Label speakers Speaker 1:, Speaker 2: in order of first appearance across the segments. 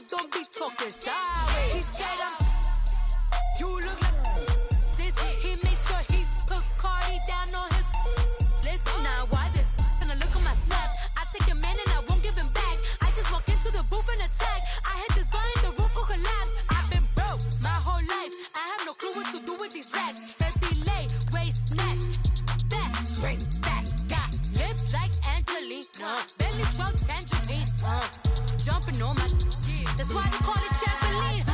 Speaker 1: don't be talking sideways. He said you look like this. He makes sure he put Cardi down on his list. Now why this? Gonna look at my snap. I take your man and I won't give him back. I just walk into the booth and attack. I hit this guy and the roof will collapse. I've been broke my whole life. I have no clue what to do with these racks. Baby lay, waist snatch, back, straight back. Got lips like Angelina, belly truck tangerine. Jumping on my, that's why they call it trampoline.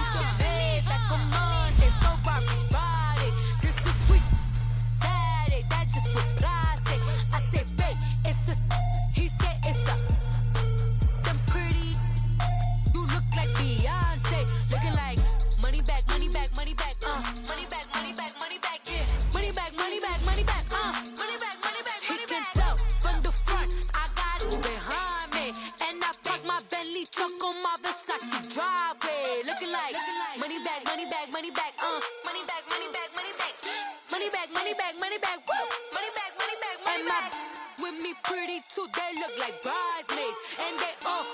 Speaker 1: Hey, back on Monday, Ferrari body. This is sweet Saturday, that's just what plastic. I say, babe, it's a, he said it's a. Them pretty, you look like Beyonce, looking like money back, money back, money back, money back, money back, money back, yeah, money back, money back, money back, money back, money back. He can tell from the front, I got it behind me, and I park my Bentley truck on my Versace driveway, looking like money back, money back, money back, money back, money back, money back, money back, money back, money back, woo, money back, money back, money back. With me pretty too, they look like bridesmaids, and they all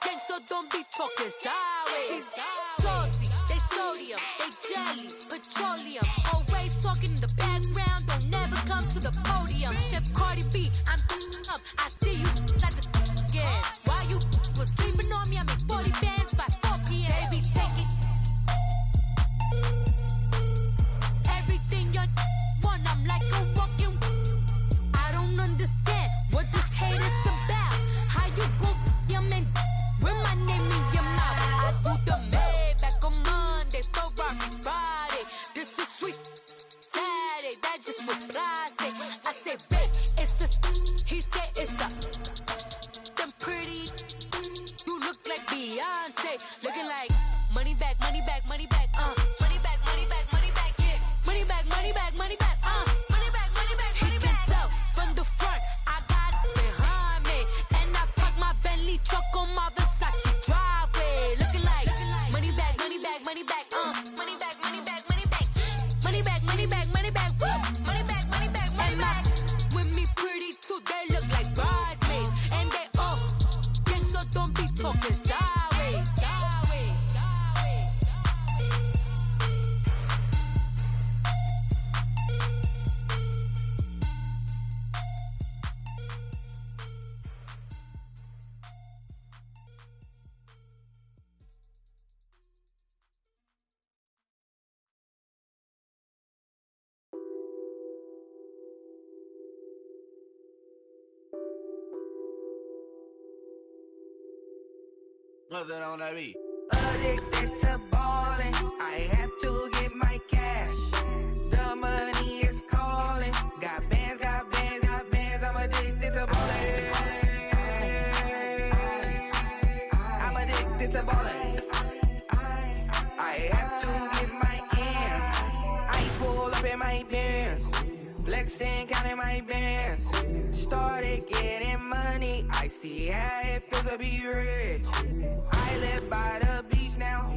Speaker 1: gang, so don't be talking sideways. Salty, they sodium, they jelly, petroleum, always talking in the background, don't never come to the podium. Chef Cardi B, I'm up, I see you like the again. Why you was sleeping on me? I make 40 bands by 4 p.m. They be taking everything you want. I'm like a walking. I don't understand what this hate is about. How you go your man with my name in your mouth? I do the Maybach on Monday, Ferrari body. This is sweet Saturday, that's just what plastic. I say, babe, it's a. He said it's a. Them pretty, you look like Beyonce, looking like money back, money back, money back, money back, money back, money back, yeah, money back, money back, money back, money back, money back, money back. He can tell from the front, I got it behind me, and I park my Bentley truck on my Versace driveway, looking like money back, money back, money back, money back, money back, money back, money back, money back, money back, woo, money back, money back, money back. With me pretty too, they look like bridesmaids, and they all gang, so don't be talking sideways, sideways, sideways.
Speaker 2: Nothing on that beat.
Speaker 3: Addicted to ballin', I have to get my cash. The money is calling. Got bands, got bands, got bands. I'm addicted to ballin'. I'm addicted to ballin'. I have to get my ends. I pull up in my Benz, flexing, counting my bands. Started getting money, I see how it feels to be rich. I live by the beach now,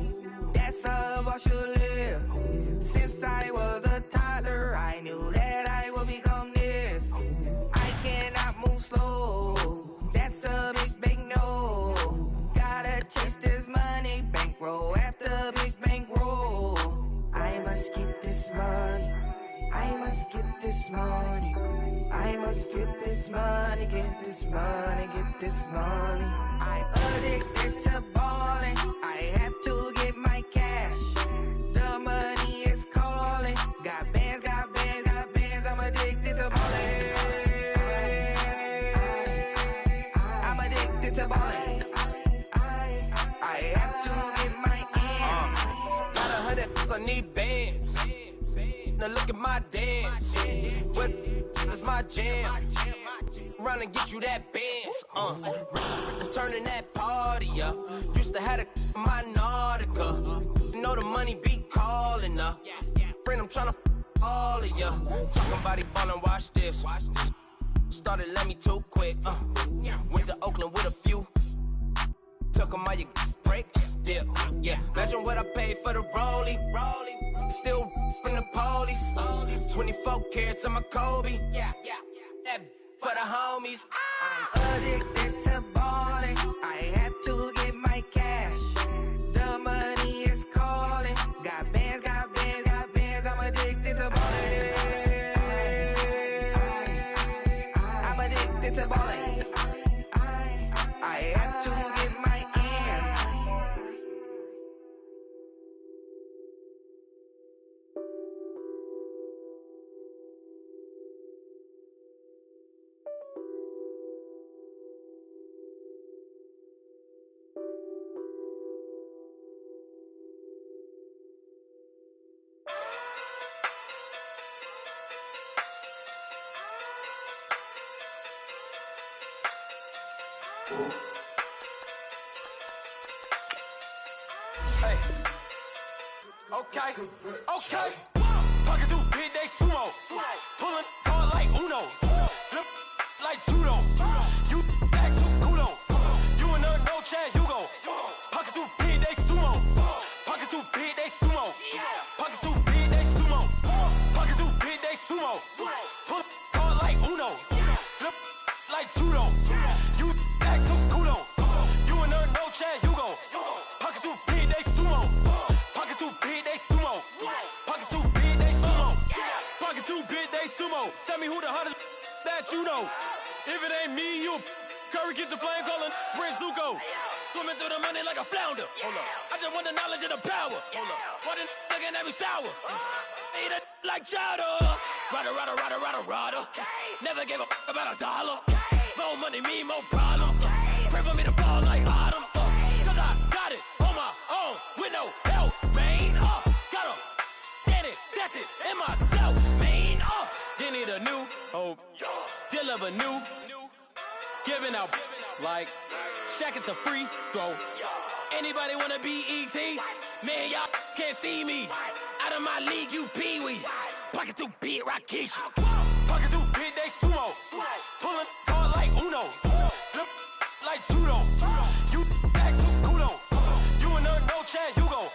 Speaker 3: that's how I should live. Since I was a toddler, I knew that I would become this. I cannot move slow, that's a big, big no. Gotta chase this money, bankroll after big bankroll. I must get this money, I must get this money. I must get this money, get this money, get this money. I'm addicted to ballin', I have to get my cash. The money is calling. Got bands, got bands, got bands. I'm addicted to ballin'. I'm addicted to ballin'. I have to get my ends.
Speaker 4: Got 100, I need bands. Now look at my dance. What is my jam? Run and get you that bands. Turning that party up. Used to have a my Nautica. You know the money be calling up. Friend, I'm tryna all of ya. Talking about it ballin', watch this. Started let me too quick. Went to Oakland with a few. Took 'em all you break. Dip. Yeah. Imagine what I paid for the rollie. Still from the police. 24 carats on my Kobe. Yeah. That for the homies.
Speaker 3: I'm addicted to ballin'. I have to get my cash.
Speaker 4: Hey. Okay. Okay. Pocket too big, they sumo. Pulling card like Uno. Flip like judo. You act too kudo. You and her no Chad Hugo. Pocket too big, they sumo. Pocket too big, they sumo. Pocket too big, they sumo. Pocket too big, they sumo. Pull card like Uno. Flip like judo. You act too kudo. You and her no Chad Hugo. Pocket too big, they sumo. Pocket too big, they sumo. Pocket too big, they sumo. Pocket too big, they sumo. Tell me who the hottest that you know. If it ain't me, you Curry get the flame calling Prince Zuko. Swimming through the money like a flounder. Hold up. I just want the knowledge and the power. Hold up. Why the looking at me sour? Eat it like chowder. Rada. Never gave a about a dollar. More money mean more problems. Pray for me to fall like autumn. Cause I got it on my own with no help, man. Got a daddy, that's it, in myself, man. They need a new hope. Deal of a new. Giving out like Shaq at the free throw. Anybody wanna be E.T.? Man, y'all can't see me. Out of my league, you pee-wee. Pocket too big, Rakesh. Pocket too big, they sumo. Pulling card like Uno. Flip like judo. You act too kudo. You and her no Chad Hugo.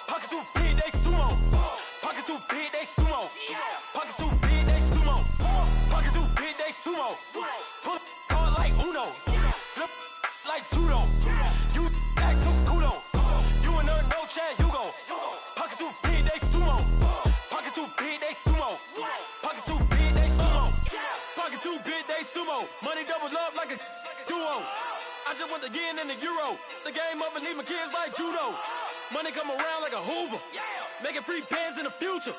Speaker 4: Pocket too big, they sumo. Pocket too big, they sumo. Pocket too big, they sumo. Pocket too big, they sumo. Pull card like Uno. Flip like judo. You act too kudo. You and her no Chad Hugo. Pocket too big, they sumo. Pocket too big, they sumo. Pocket too big, they sumo. Pocket too big, they sumo. Money doubles up like a duo. I just want the yen and the euro. The game up and leave my kids like judo. Money come around like a Hoover. Making free bands in the future.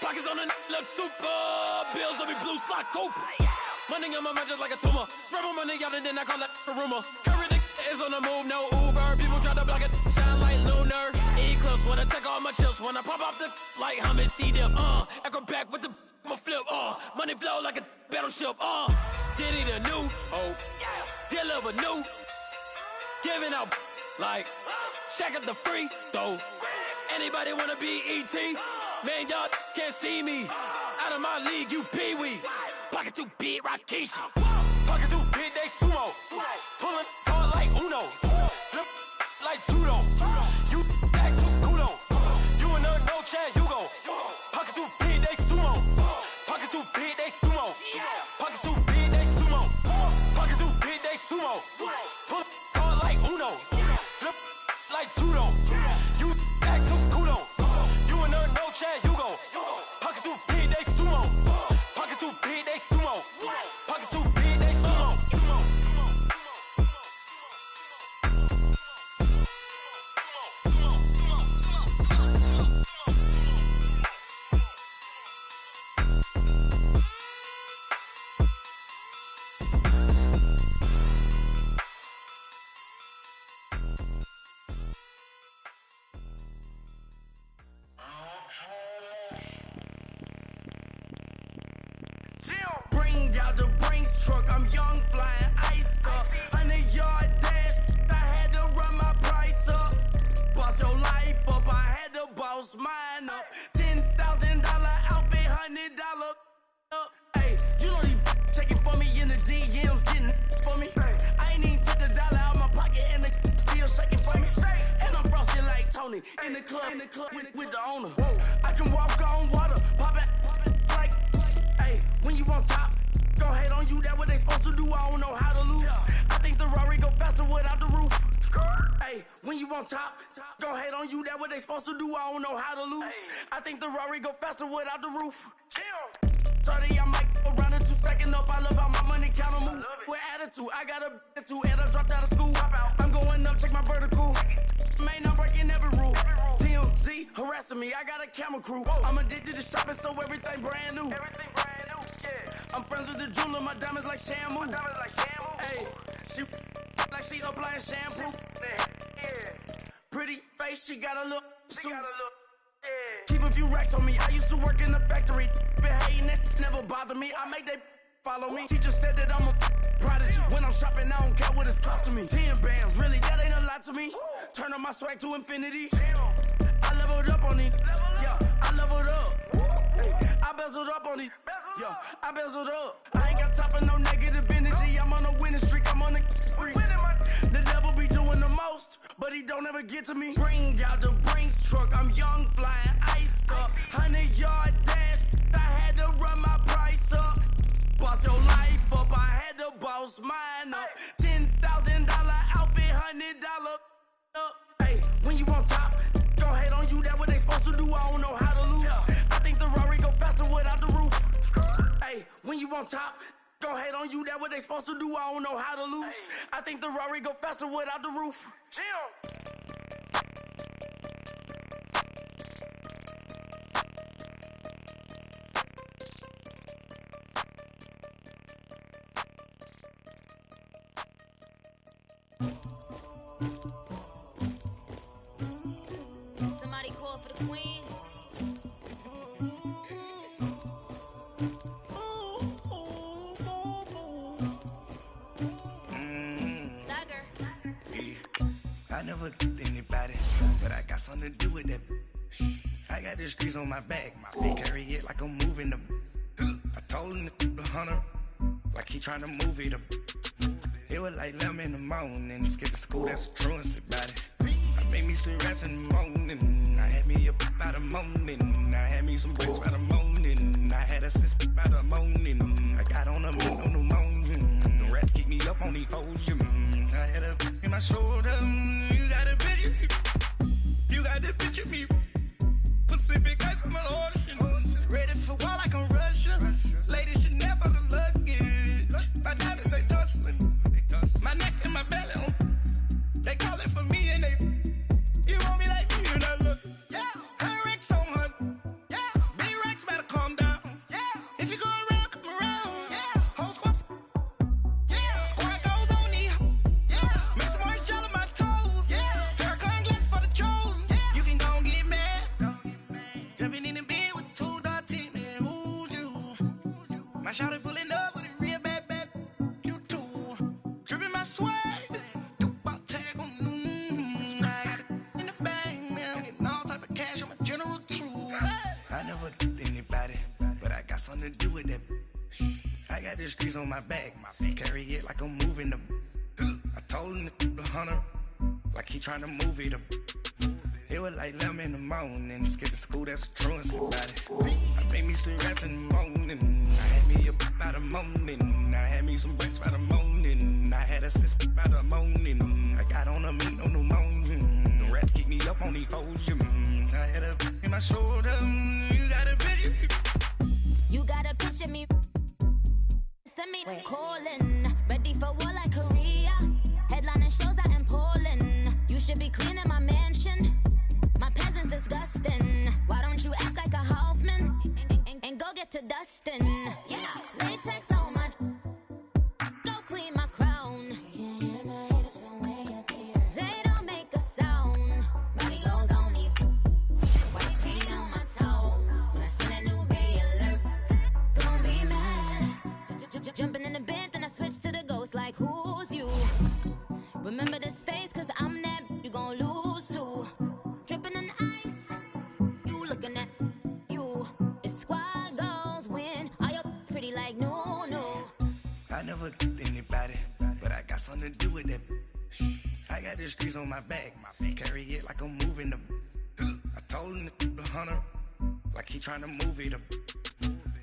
Speaker 4: Pockets on the look super. Bills on me blue slot Cooper. Money on my mind just like a tumor. Spread my money out and then I call that a rumor. Curry the is on the move, no Uber. People try to block it, shine like lunar. Eclipse wanna take all my chips. Wanna pop off the like hummus, see them. Echo back with the I'ma flip. Money flow like a battleship. Did it a new hope. Deal of a new. Giving out like Shaq at the free throw. Anybody wanna be E.T.? Man, y'all can't see me. Out of my league, you pee-wee. Pocket too big, Rakesh. Pocket too big, they sumo. Pulling card like Uno. Flip like judo. You act too kudo. You and her no Chad Hugo. Pocket too big, they sumo. Pocket too big, they sumo. Pocket too big, they sumo. Pocket too big, they sumo. Pull card like Uno. Flip like judo. You act too kudo. You and her no Chad Hugo. Pocket too big, they sumo. Pocket too big, they sumo. Pocket too big, they sumo.
Speaker 5: Bring out the Brinks truck, I'm young, flying ice up. 100-yard dash, I had to run my price up. Boss your life up, I had to boss mine up. $10,000 outfit, $100 up. Hey, you know these checking for me in the DMs, getting for me. I ain't even took a dollar out my pocket and the still shaking for me. And I'm frosted like Tony in the club with the owner. I can walk on water, pop it like, hey, when you on top. Gon' hate on you, that what they supposed to do, I don't know how to lose. I think the Rari go faster without the roof. Hey, when you on top, gon' hate on you, that what they supposed to do, I don't know how to lose. I think the Rari go faster without the roof. 30, I might go round and two, stacking up, I love how my money counter move. With attitude, I got a attitude, and I dropped out of school. I'm going up, check my vertical. Man, I'm breaking every rule. TMZ harassing me, I got a camera crew. I'm addicted to shopping, so everything brand new. I'm friends with the jeweler, my diamonds like Shamu. Hey, she like she applying shampoo. Pretty face, she got a look. Keep a few racks on me. I used to work in the factory. Been hating it, never bother me. I make they follow me. Teacher said that I'm a prodigy. When I'm shopping, I don't care what it's costing me. 10 bands, really, that ain't a lot to me. Turn up my swag to infinity. I leveled up on these. Yeah, I leveled up. I bezeled up on these. Yeah, I bezeled up. I ain't got time for no negative energy. I'm on a winning streak. I'm on a spree. The devil be doing the most, but he don't ever get to me. Bring out the Brinks truck. I'm young, flying, iced up. 100-yard dash. I had to run my price up. Boss your life up. I had to boss mine up. $10,000 outfit, $100 up. Hey, when you on top, gon' hate on you. That what they supposed to do. I don't know how to lose. I think the Rari go faster without the roof. Hey, when you on top, gon' hate on you. That what they supposed to do. I don't know how to lose. I think the Rari go faster without the roof. Chill.
Speaker 1: Somebody call for the queen.
Speaker 3: I never killed anybody, but I got something to do with that. I got the streets on my back, carry it like I'm moving the. I told him to the hunter, like he trying to move it up. It was like 11 in the morning, skip to school, that's the truancy about it. I made me some rats in the morning, I had me a pop by the morning, I had me some bricks by the morning, I had a sis by the morning, I got on a meat on the morning, the rats keep me up on the podium, I had a in my shoulder, you got a picture, you got the picture me, Pacific ice on my ocean, ready for war like I'm Russian, ladies should never the luggage, my diamonds they tussling, my neck and my belly on, they calling for me and they, you want me like me and I look, yeah, her Rex on her, yeah, B-Rex better calm down, yeah, if you go around, come around, yeah, whole squad, yeah, squad goes on me, yeah, make some orange gel on my toes, yeah, Farrakhan glass for the chosen, yeah, you can go and get mad, jumping in the bed with 2 dark teeth, man, who's you, my shawty pulling up with a real bad, you too, dripping my swag, I never killed anybody, but I got something to do with that. I got the streets on my back, carry it like I'm moving the. I told him to the hunter, like he trying to move it up. It was like 11 in the morning, skip to school, that's the truancy about it. I made me some rats in the morning, I had me a pop by the morning, I had me some bricks by the morning, I had a sis by the morning, I got on a meat on the morning, the rats keep me up on the podium, I had a in my shoulder, you got a picture.
Speaker 1: You got a picture me. Send me calling, ready for war like Korea. Headlining shows out in Poland. You should be cleaning my mansion. My peasants disgusting. Why don't you act like a Hoffman and go get to dustin'? Yeah, latex on my. Go clean my crown. You can't hear my haters from way up here. They don't make a sound. Body goes on these. White paint on my toes. When I see that new bay alert, gon' be mad. Jumping in the bed, then I switch to the ghost like who's you? Remember this face, cause I'm that you gon' lose too. Dripping in ice, you looking at you. It's squad goals win. Are you pretty like no?
Speaker 3: I never killed anybody, but I got something to do with that. I got the streets on my back, carry it like I'm moving the. I told him to the hunter, like he trying to move it up.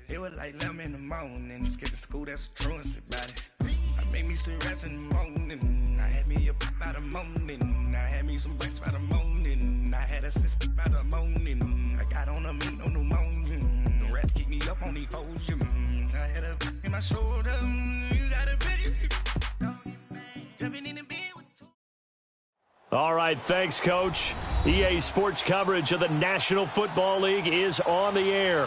Speaker 3: It was like 11 in the morning, skip to school, that's the truancy about it. I made me some rats in the morning, I had me a pop by the morning, I had me some bricks by the morning, I had a sis by the morning, I got on a meat on the morning, the rats keep me up on the podium, I had a in my shoulder, you got a picture, jumping in the bed with 2.
Speaker 6: All right, thanks, Coach. EA Sports coverage of the National Football League is on the air.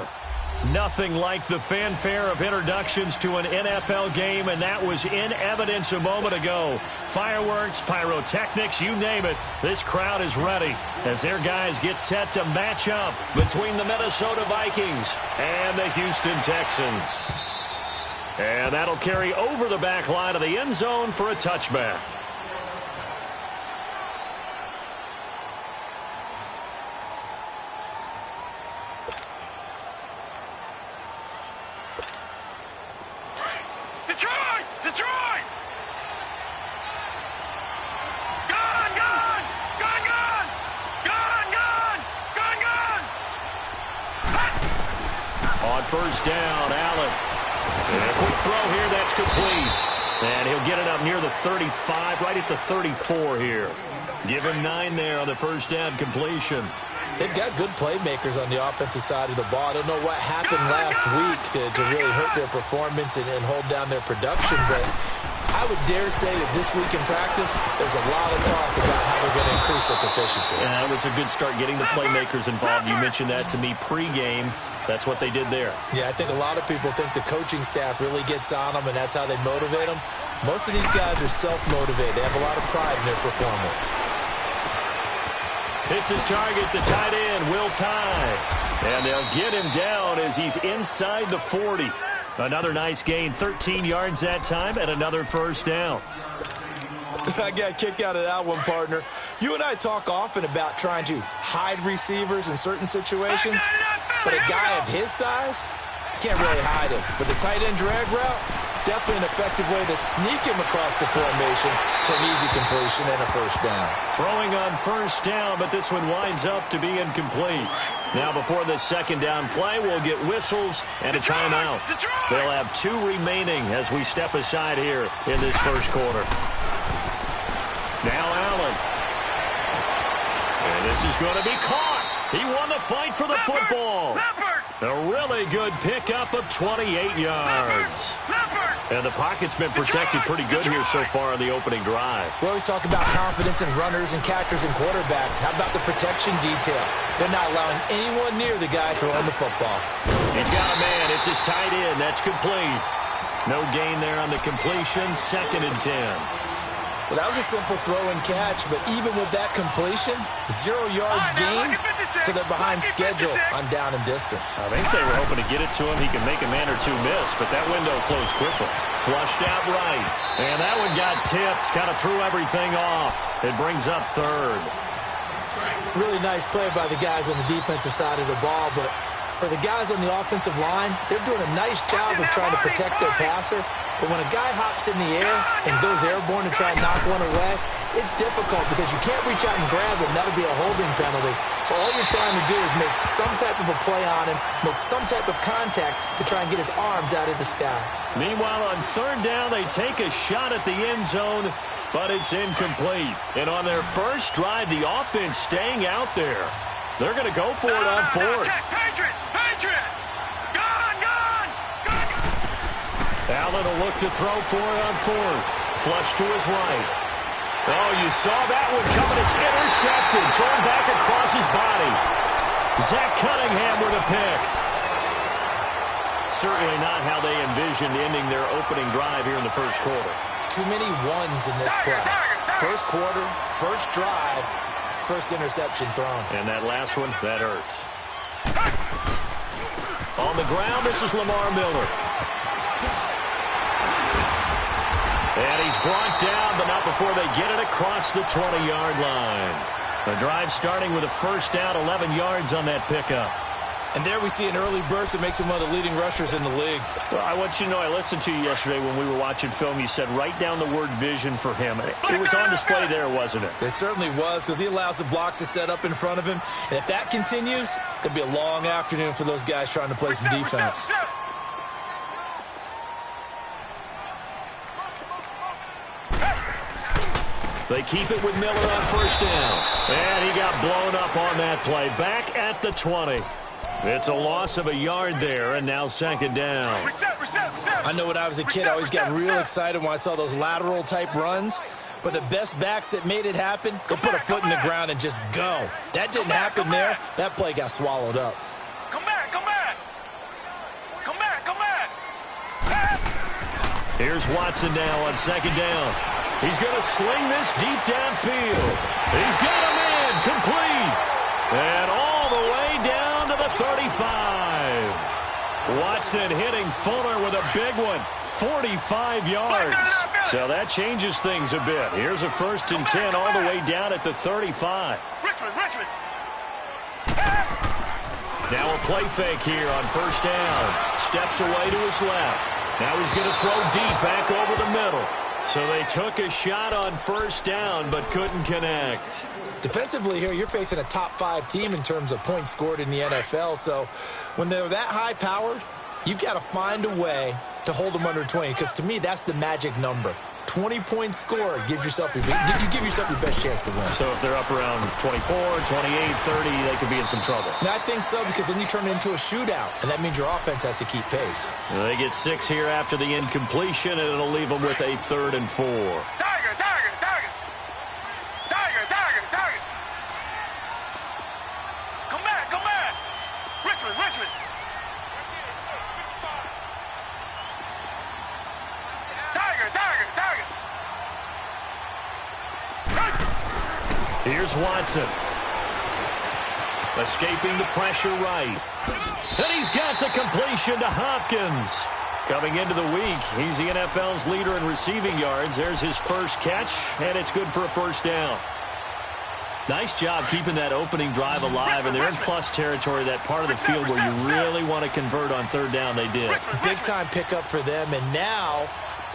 Speaker 6: Nothing like the fanfare of introductions to an NFL game, and that was in evidence a moment ago. Fireworks, pyrotechnics, you name it. This crowd is ready as their guys get set to match up between the Minnesota Vikings and the Houston Texans. And that'll carry over the back line of the end zone for a touchback.
Speaker 5: Detroit! Gone!
Speaker 6: On first down, Allen. And a quick throw here, that's complete. And he'll get it up near the 35, right at the 34 here. Give him 9 there on the first down completion.
Speaker 7: They've got good playmakers on the offensive side of the ball. I don't know what happened last week to really hurt their performance and hold down their production, but I would dare say that this week in practice, there's a lot of talk about how they're going to increase their proficiency.
Speaker 6: And that was a good start getting the playmakers involved. You mentioned that to me pregame. That's what they did there.
Speaker 7: Yeah, I think a lot of people think the coaching staff really gets on them, and that's how they motivate them. Most of these guys are self-motivated. They have a lot of pride in their performance.
Speaker 6: Hits his target, the tight end, Will Tye. And they'll get him down as he's inside the 40. Another nice gain, 13 yards that time, and another first down.
Speaker 7: I got a kick out of that one, partner. You and I talk often about trying to hide receivers in certain situations, but a guy of his size can't really hide him. But the tight end drag route, definitely an effective way to sneak him across the formation to an easy completion and a first down.
Speaker 6: Throwing on first down, but this one winds up to be incomplete. Now before the second down play, we'll get whistles and a timeout. They'll have 2 remaining as we step aside here in this first quarter. Now Allen. And this is going to be caught. He won the fight for the football. A really good pickup of 28 yards. And the pocket's been protected pretty good here so far on the opening drive.
Speaker 7: We always talk about confidence in runners and catchers and quarterbacks. How about the protection detail? They're not allowing anyone near the guy throwing the football.
Speaker 6: He's got a man. It's his tight end. That's complete. No gain there on the completion. 2nd and 10.
Speaker 7: Well, that was a simple throw and catch, but even with that completion, 0 yards gained, so they're behind schedule on down and distance.
Speaker 6: I think they were hoping to get it to him. He can make a man or two miss, but that window closed quickly. Flushed out right, and that one got tipped, kind of threw everything off. It brings up 3rd.
Speaker 7: Really nice play by the guys on the defensive side of the ball, but for the guys on the offensive line, they're doing a nice job of trying to protect their passer. But when a guy hops in the air and goes airborne to try and knock one away, it's difficult because you can't reach out and grab him. That'll be a holding penalty. So all you're trying to do is make some type of a play on him, make some type of contact to try and get his arms out of the sky.
Speaker 6: Meanwhile, on 3rd down, they take a shot at the end zone, but it's incomplete. And on their first drive, the offense staying out there. They're going to go for it on 4th.
Speaker 5: Patriot!
Speaker 6: Allen will look to throw for it on 4th. Flush to his right. Oh, you saw that one coming. It's intercepted. Thrown back across his body. Zach Cunningham with a pick. Certainly not how they envisioned ending their opening drive here in the first quarter.
Speaker 7: Too many ones in this play. First quarter, first drive, first interception thrown.
Speaker 6: And that last one, that hurts. On the ground, this is Lamar Miller. And he's brought down, but not before they get it across the 20-yard line. The drive starting with a first down, 11 yards on that pickup.
Speaker 7: And there we see an early burst that makes him one of the leading rushers in the league.
Speaker 6: Well, I want you to know, I listened to you yesterday when we were watching film. You said write down the word vision for him. It was on display there, wasn't it?
Speaker 7: It certainly was, because he allows the blocks to set up in front of him. And if that continues, it could be a long afternoon for those guys trying to play some defense.
Speaker 6: They keep it with Miller on first down. And he got blown up on that play. Back at the 20. It's a loss of a yard there, and now 2nd down.
Speaker 7: I know when I was a kid, I always got real excited when I saw those lateral-type runs. But the best backs that made it happen, they put a foot in the ground and just go. That didn't happen there. That play got swallowed up.
Speaker 5: Come back!
Speaker 6: Here's Watson now on 2nd down. He's going to sling this deep downfield. He's got a man complete. And all the way down to the 35. Watson hitting Fuller with a big one. 45 yards. So that changes things a bit. Here's a 1st and 10 all the way down at the 35.
Speaker 5: Richmond.
Speaker 6: Now a play fake here on 1st down. Steps away to his left. Now he's going to throw deep back over the middle. So they took a shot on 1st down but couldn't connect.
Speaker 7: Defensively here, you're facing a top 5 team in terms of points scored in the NFL. So when they're that high-powered, you've got to find a way to hold them under 20, because to me, that's the magic number. 20-point score gives yourself you give yourself your best chance to win.
Speaker 6: So if they're up around 24, 28, 30, they could be in some trouble.
Speaker 7: And I think so, because then you turn it into a shootout, and that means your offense has to keep pace.
Speaker 6: They get 6 here after the incompletion, and it'll leave them with a 3rd and 4.
Speaker 5: Tiger. Come back. Richmond.
Speaker 6: Here's Watson. Escaping the pressure right. And he's got the completion to Hopkins. Coming into the week, he's the NFL's leader in receiving yards. There's his first catch, and it's good for a 1st down. Nice job keeping that opening drive alive, and they're in plus territory, that part of the field where you really want to convert on 3rd down. They did.
Speaker 7: Big-time pickup for them, and now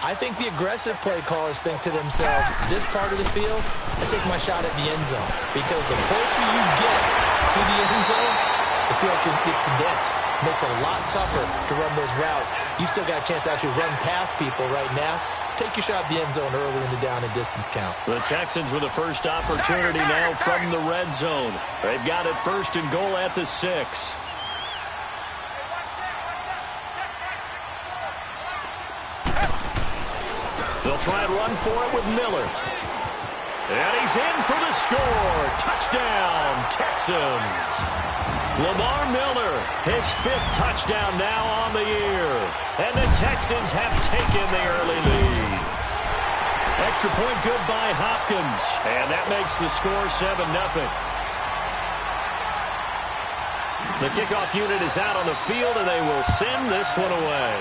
Speaker 7: I think the aggressive play callers think to themselves, this part of the field, I take my shot at the end zone. Because the closer you get to the end zone, the field gets condensed. Makes it a lot tougher to run those routes. You still got a chance to actually run past people right now. Take your shot at the end zone early in the down and distance count.
Speaker 6: The Texans with a first opportunity now from the red zone. They've got it 1st and goal at the 6. They'll try and run for it with Miller. And he's in for the score. Touchdown, Texans. Lamar Miller, his 5th touchdown now on the year. And the Texans have taken the early lead. Extra point good by Hopkins. And that makes the score 7-0. The kickoff unit is out on the field, and they will send this one away.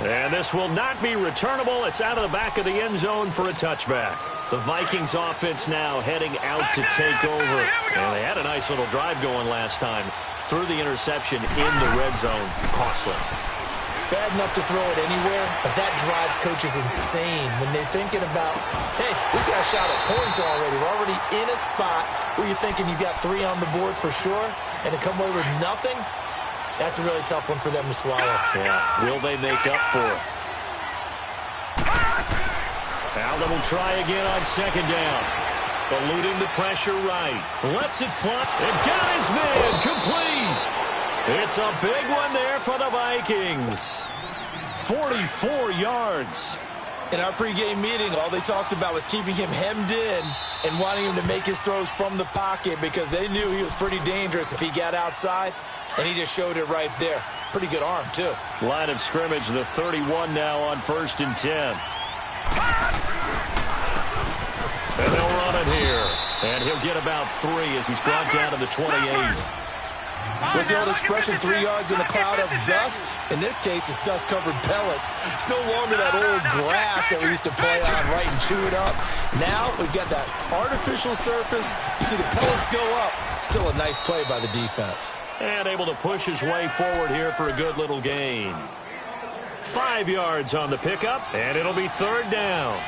Speaker 6: And this will not be returnable. It's out of the back of the end zone for a touchback. The Vikings offense now heading out to take over. And they had a nice little drive going last time. Threw the interception in the red zone. Costly.
Speaker 7: Bad enough to throw it anywhere, but that drives coaches insane when they're thinking about, hey, we got a shot at points already. We're already in a spot where you're thinking you got 3 on the board for sure, and to come away with nothing, that's a really tough one for them to swallow.
Speaker 6: Yeah. Will they make up for it? Allen will try again on 2nd down. Eluding the pressure right. Lets it fly. And got his man complete. It's a big one there for the Vikings. 44 yards.
Speaker 7: In our pregame meeting, all they talked about was keeping him hemmed in and wanting him to make his throws from the pocket because they knew he was pretty dangerous if he got outside, and he just showed it right there. Pretty good arm, too.
Speaker 6: Line of scrimmage, the 31 now on 1st and 10. And they'll run it here. And he'll get about 3 as he's brought down to the 28.
Speaker 7: What's the old expression, 3 yards in a cloud of dust? In this case, it's dust-covered pellets. It's no longer that old grass that we used to play on, right, and chew it up. Now we've got that artificial surface. You see the pellets go up. Still a nice play by the defense.
Speaker 6: And able to push his way forward here for a good little gain. 5 yards on the pickup, and it'll be 3rd down.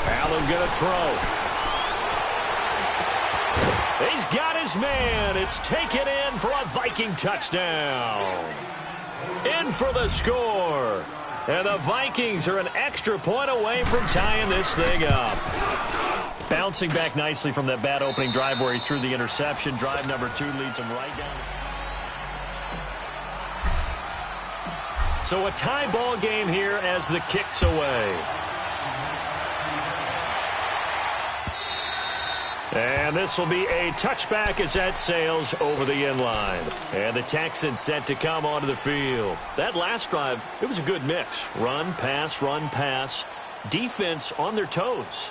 Speaker 6: Allen gonna throw. He's got his man. It's taken in for a Viking touchdown. In for the score. And the Vikings are an extra point away from tying this thing up. Bouncing back nicely from that bad opening drive where he threw the interception. Drive number 2 leads him right down. So a tie ball game here as the kick's away. And this will be a touchback as that sails over the inline. And the Texans set to come onto the field. That last drive, it was a good mix. Run, pass, defense on their toes.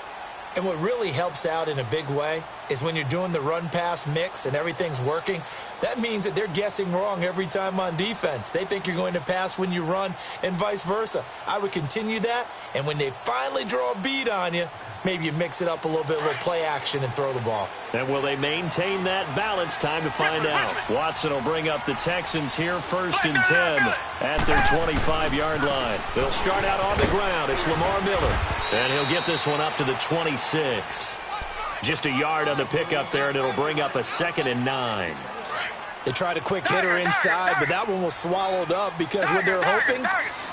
Speaker 7: And what really helps out in a big way is when you're doing the run-pass mix and everything's working, that means that they're guessing wrong every time on defense. They think you're going to pass when you run and vice versa. I would continue that, and when they finally draw a bead on you, maybe you mix it up a little bit, a little play action, and throw the ball.
Speaker 6: And will they maintain that balance? Time to find out. Watson will bring up the Texans here 1st and 10 at their 25-yard line. They'll start out on the ground. It's Lamar Miller, and he'll get this one up to the 26. Just a yard on the pickup there, and it'll bring up a 2nd and 9.
Speaker 7: They tried a quick hitter inside, but that one was swallowed up because what they're hoping,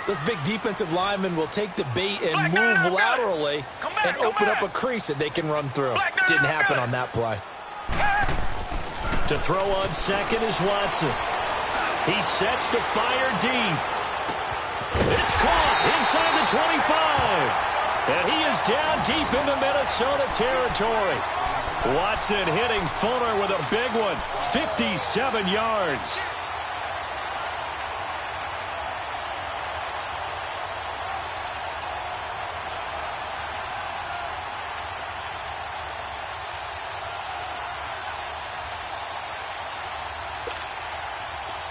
Speaker 7: those big defensive linemen will take the bait and move laterally and open up a crease that they can run through. Didn't happen on that play.
Speaker 6: To throw on 2nd is Watson. He sets to fire deep. It's caught inside the 25. And he is down deep into Minnesota territory. Watson hitting Fuller with a big one. 57 yards.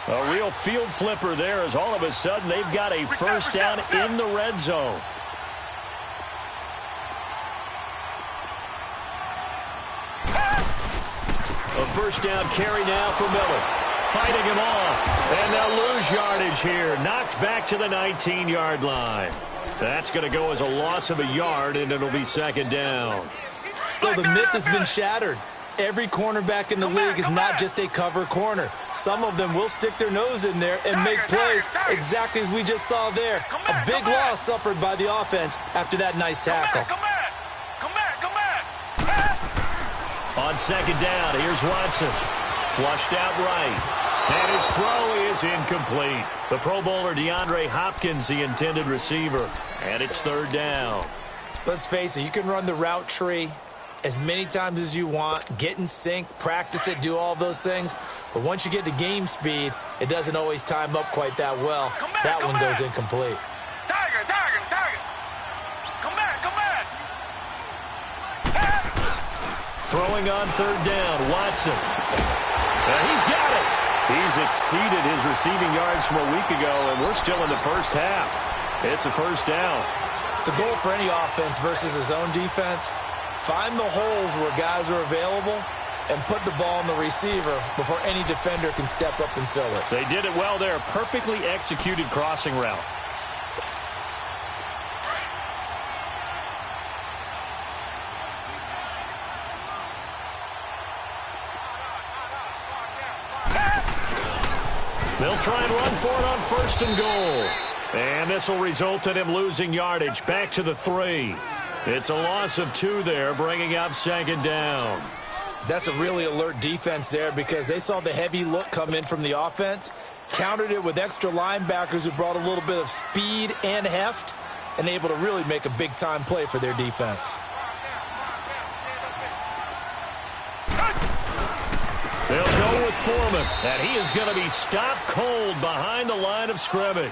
Speaker 6: A real field flipper there as all of a sudden they've got a first down in the red zone. A first down carry now for Miller. Fighting him off. And they'll lose yardage here. Knocked back to the 19-yard line. That's going to go as a loss of a yard, and it'll be 2nd down.
Speaker 7: So the myth has been shattered. Every cornerback in the league is not just a cover corner. Some of them will stick their nose in there and make plays exactly as we just saw there. A big loss suffered by the offense after that nice tackle.
Speaker 6: On 2nd down, here's Watson. Flushed out right. And his throw is incomplete. The Pro Bowler DeAndre Hopkins, the intended receiver. And it's 3rd down.
Speaker 7: Let's face it, you can run the route tree as many times as you want, get in sync, practice it, do all those things. But once you get to game speed, it doesn't always time up quite that well. That one goes incomplete.
Speaker 6: Throwing on 3rd down, Watson. And he's got it. He's exceeded his receiving yards from a week ago, and we're still in the first half. It's a first down.
Speaker 7: The goal for any offense versus his own defense, find the holes where guys are available and put the ball in the receiver before any defender can step up and fill it.
Speaker 6: They did it well there. Perfectly executed crossing route. They'll try and run for it on 1st and goal. And this will result in him losing yardage back to the 3. It's a loss of 2 there, bringing up 2nd down.
Speaker 7: That's a really alert defense there because they saw the heavy look come in from the offense, countered it with extra linebackers who brought a little bit of speed and heft, and able to really make a big-time play for their defense.
Speaker 6: They'll go with Foreman, and he is going to be stopped cold behind the line of scrimmage.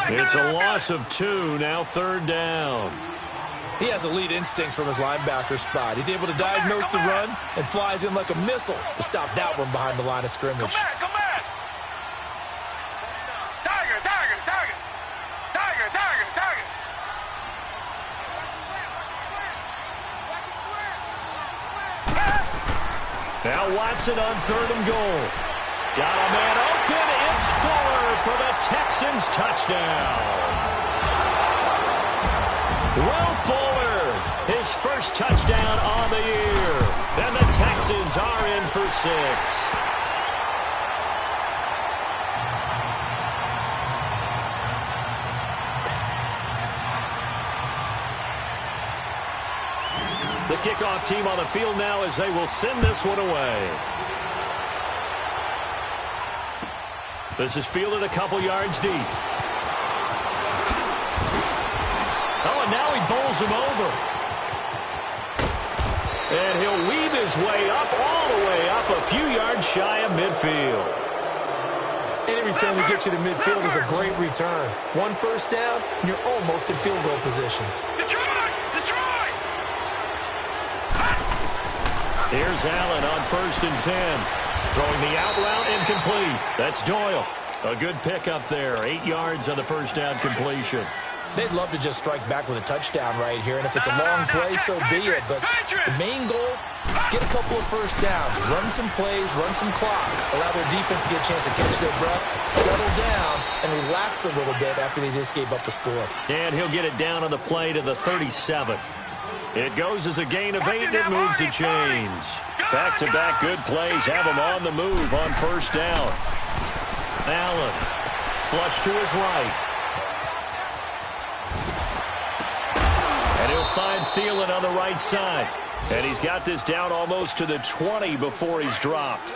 Speaker 6: It's a loss of 2, now 3rd down.
Speaker 7: He has elite instincts from his linebacker spot. He's able to diagnose the run and flies in like a missile to stop that one behind the line of scrimmage.
Speaker 5: Come back. Tiger.
Speaker 6: Now Watson on 3rd and goal. Got a man open. It's Fuller for the Texans touchdown. Will Fuller, his first touchdown on the year. And the Texans are in for 6. The kickoff team on the field now as they will send this one away. This is fielded a couple yards deep. Oh, and now he bowls him over. And he'll weave his way up, all the way up, a few yards shy of midfield.
Speaker 7: Any return that gets you to midfield is a great return. 1 first down, and you're almost in field goal position.
Speaker 6: Here's Allen on 1st and 10. Throwing the out route incomplete. That's Doyle. A good pickup there. 8 yards on the first down completion.
Speaker 7: They'd love to just strike back with a touchdown right here, and if it's a long play, so be it. But the main goal, get a couple of first downs, run some plays, run some clock, allow their defense to get a chance to catch their breath, settle down, and relax a little bit after they just gave up a score.
Speaker 6: And he'll get it down on the play to the 37. It goes as a gain of 8, and it moves the chains. Back-to-back good plays have him on the move on first down. Allen, flush to his right. And he'll find Thielen on the right side. And he's got this down almost to the 20 before he's dropped.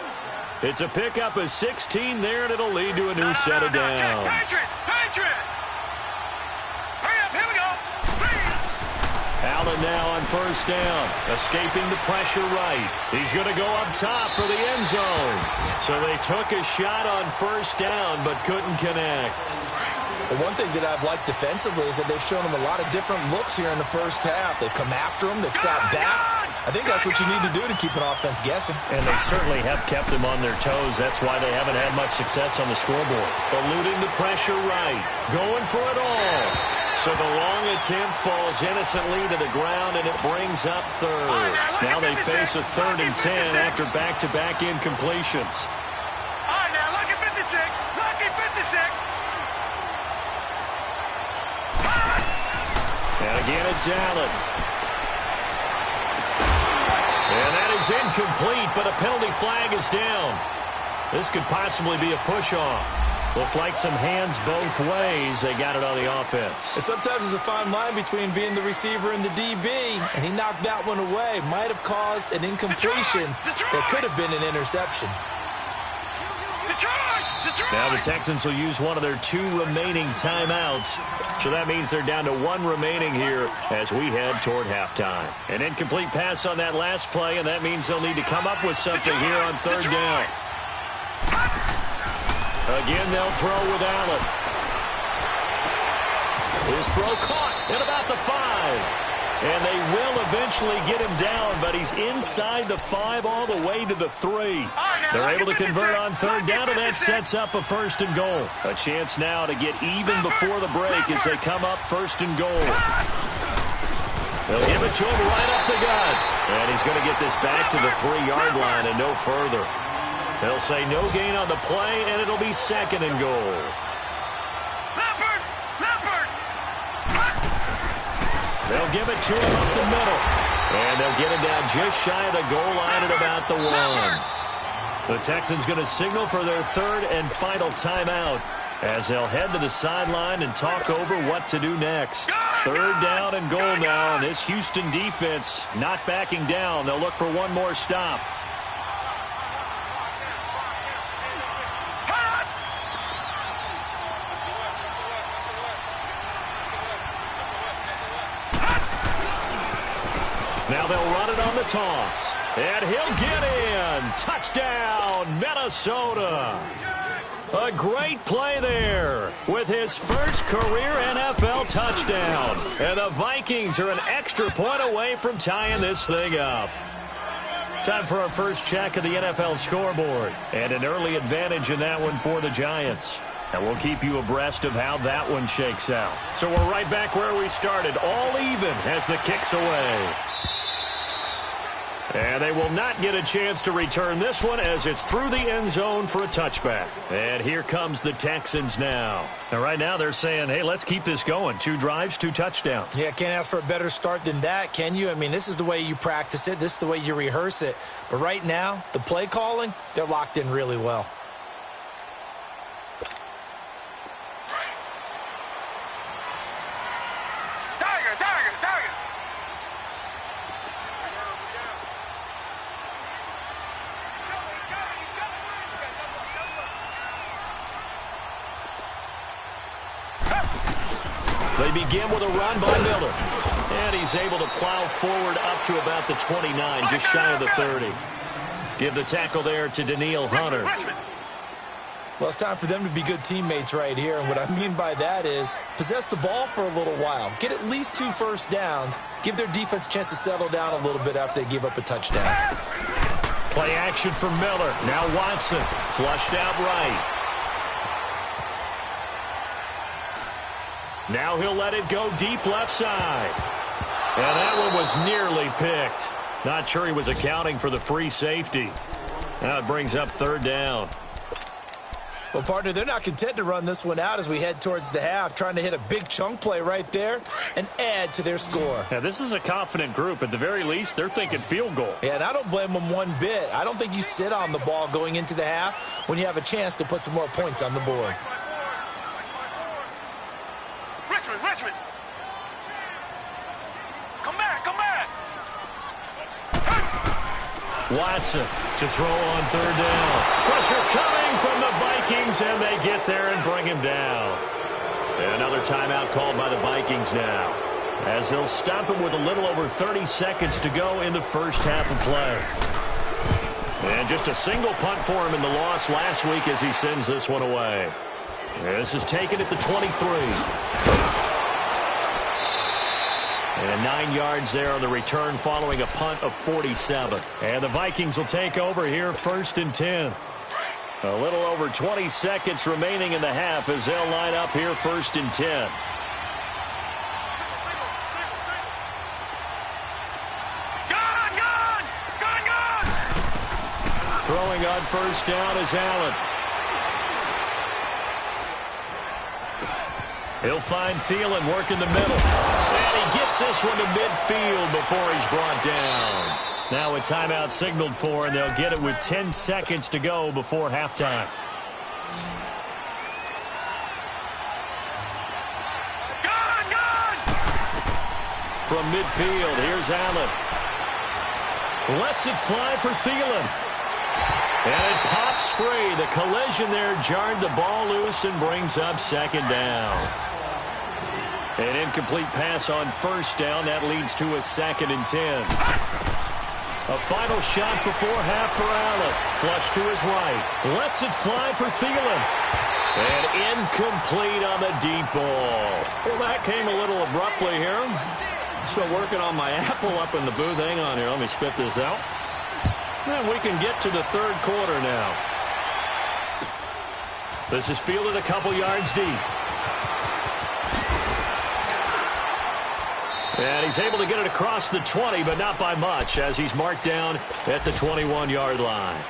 Speaker 6: It's a pickup of 16 there, and it'll lead to a new set of downs.
Speaker 5: Patriot! Hurry up, here we go!
Speaker 6: Allen now on first down, escaping the pressure right. He's going to go up top for the end zone. So they took a shot on first down, but couldn't connect.
Speaker 7: Well, one thing that I've liked defensively is that they've shown them a lot of different looks here in the first half. They've come after them. They've sat back. I think that's what you need to do to keep an offense guessing. And they certainly have kept them on their toes. That's why they haven't had much success on the scoreboard.
Speaker 6: Eluding the pressure right. Going for it all. So the long attempt falls innocently to the ground, and it brings up third. Now they face a 3rd and 10 after back-to-back incompletions.
Speaker 5: All right, now, lucky 56. Lucky 56.
Speaker 6: And again, it's Allen. And that is incomplete, but a penalty flag is down. This could possibly be a push-off. Looked like some hands both ways. They got it on the offense.
Speaker 7: And sometimes there's a fine line between being the receiver and the DB, and he knocked that one away. Might have caused an incompletion that could have been an interception.
Speaker 6: Now the Texans will use one of their 2 remaining timeouts. So that means they're down to 1 remaining here as we head toward halftime. An incomplete pass on that last play, and that means they'll need to come up with something here on 3rd down. Again, they'll throw with Allen. His throw caught at about the 5. And they will eventually get him down, but he's inside the 5 all the way to the 3. They're able to convert on 3rd down, and that sets up a 1st and goal. A chance now to get even before the break as they come up 1st and goal. They'll give it to him right up the gut. And he's going to get this back to the 3-yard line and no further. They'll say no gain on the play, and it'll be 2nd and goal. They'll give it to him up the middle. And they'll get him down just shy of the goal line at about the 1. The Texans going to signal for their 3rd and final timeout as they'll head to the sideline and talk over what to do next. 3rd down and goal now, and this Houston defense not backing down. They'll look for one more stop. Now they'll run it on the toss. And he'll get in. Touchdown, Minnesota. A great play there with his first career NFL touchdown. And the Vikings are an extra point away from tying this thing up. Time for our first check of the NFL scoreboard. And an early advantage in that one for the Giants. And we'll keep you abreast of how that one shakes out. So we're right back where we started. All even as the kick's away. And they will not get a chance to return this one as it's through the end zone for a touchback. And here comes the Texans now. And right now they're saying, hey, let's keep this going. 2 drives, 2 touchdowns.
Speaker 7: Yeah, can't ask for a better start than that, can you? I mean, this is the way you practice it. This is the way you rehearse it. But right now, the play calling, they're locked in really well.
Speaker 6: They begin with a run by Miller. And he's able to plow forward up to about the 29, just shy of the 30. Give the tackle there to Daniil Hunter.
Speaker 7: Well, it's time for them to be good teammates right here, and what I mean by that is possess the ball for a little while, get at least 2 first downs, give their defense a chance to settle down a little bit after they give up a touchdown.
Speaker 6: Play action for Miller. Now Watson, flushed out right. Now he'll let it go deep left side. And that one was nearly picked. Not sure he was accounting for the free safety. Now it brings up 3rd down.
Speaker 7: Well, partner, they're not content to run this one out as we head towards the half, trying to hit a big chunk play right there and add to their score.
Speaker 6: Yeah, this is a confident group. At the very least, they're thinking field goal.
Speaker 7: Yeah, and I don't blame them one bit. I don't think you sit on the ball going into the half when you have a chance to put some more points on the board.
Speaker 5: Richmond! Come back!
Speaker 6: Watson to throw on 3rd down. Pressure coming from the Vikings, and they get there and bring him down. And another timeout called by the Vikings now, as they'll stop him with a little over 30 seconds to go in the first half of play. And just a single punt for him in the loss last week as he sends this one away. This is taken at the 23. And 9 yards there on the return following a punt of 47. And the Vikings will take over here 1st and 10. A little over 20 seconds remaining in the half as they'll line up here 1st and 10. Throwing on 1st down is Allen. He'll find Thielen working the middle. And he gets this one to midfield before he's brought down. Now a timeout signaled for, and they'll get it with 10 seconds to go before halftime. From midfield, here's Allen. Lets it fly for Thielen. And it pops free. The collision there jarred the ball loose and brings up 2nd down. An incomplete pass on 1st down. That leads to a 2nd and 10. A final shot before half for Allen. Flush to his right. Lets it fly for Thielen. And incomplete on the deep ball. Well, that came a little abruptly here. Still working on my apple up in the booth. Hang on here. Let me spit this out. And we can get to the 3rd quarter now. This is fielded a couple yards deep. And he's able to get it across the 20, but not by much, as he's marked down at the 21-yard line.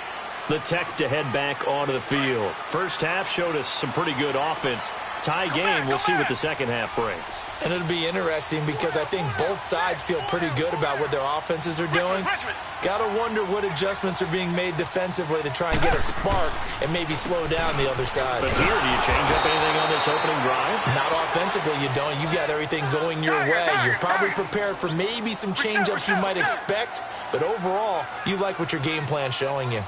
Speaker 6: The Tech to head back onto the field. First half showed us some pretty good offense. Tie game, we'll see what the second half brings.
Speaker 7: And it'll be interesting because I think both sides feel pretty good about what their offenses are doing. Got to wonder what adjustments are being made defensively to try and get a spark and maybe slow down the other side.
Speaker 6: But here, do you change up anything on this opening drive?
Speaker 7: Not offensively, you don't. You got everything going your way. You're probably prepared for maybe some change-ups you might expect, but overall, you like what your game plan's showing you.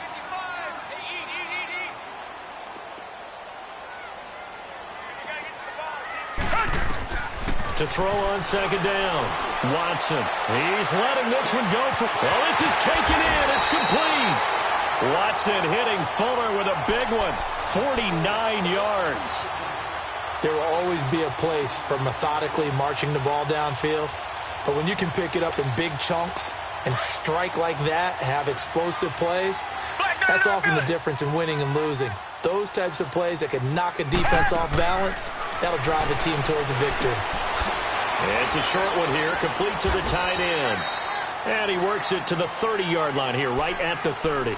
Speaker 6: To throw on 2nd down. Watson. He's letting this one go for... Well, this is taken in. It's complete. Watson hitting Fuller with a big one. 49 yards.
Speaker 7: There will always be a place for methodically marching the ball downfield. But when you can pick it up in big chunks and strike like that, have explosive plays, that's often the difference in winning and losing. Those types of plays that can knock a defense off balance, that'll drive a team towards a victory.
Speaker 6: It's a short one here, complete to the tight end. And he works it to the 30-yard line here, right at the 30.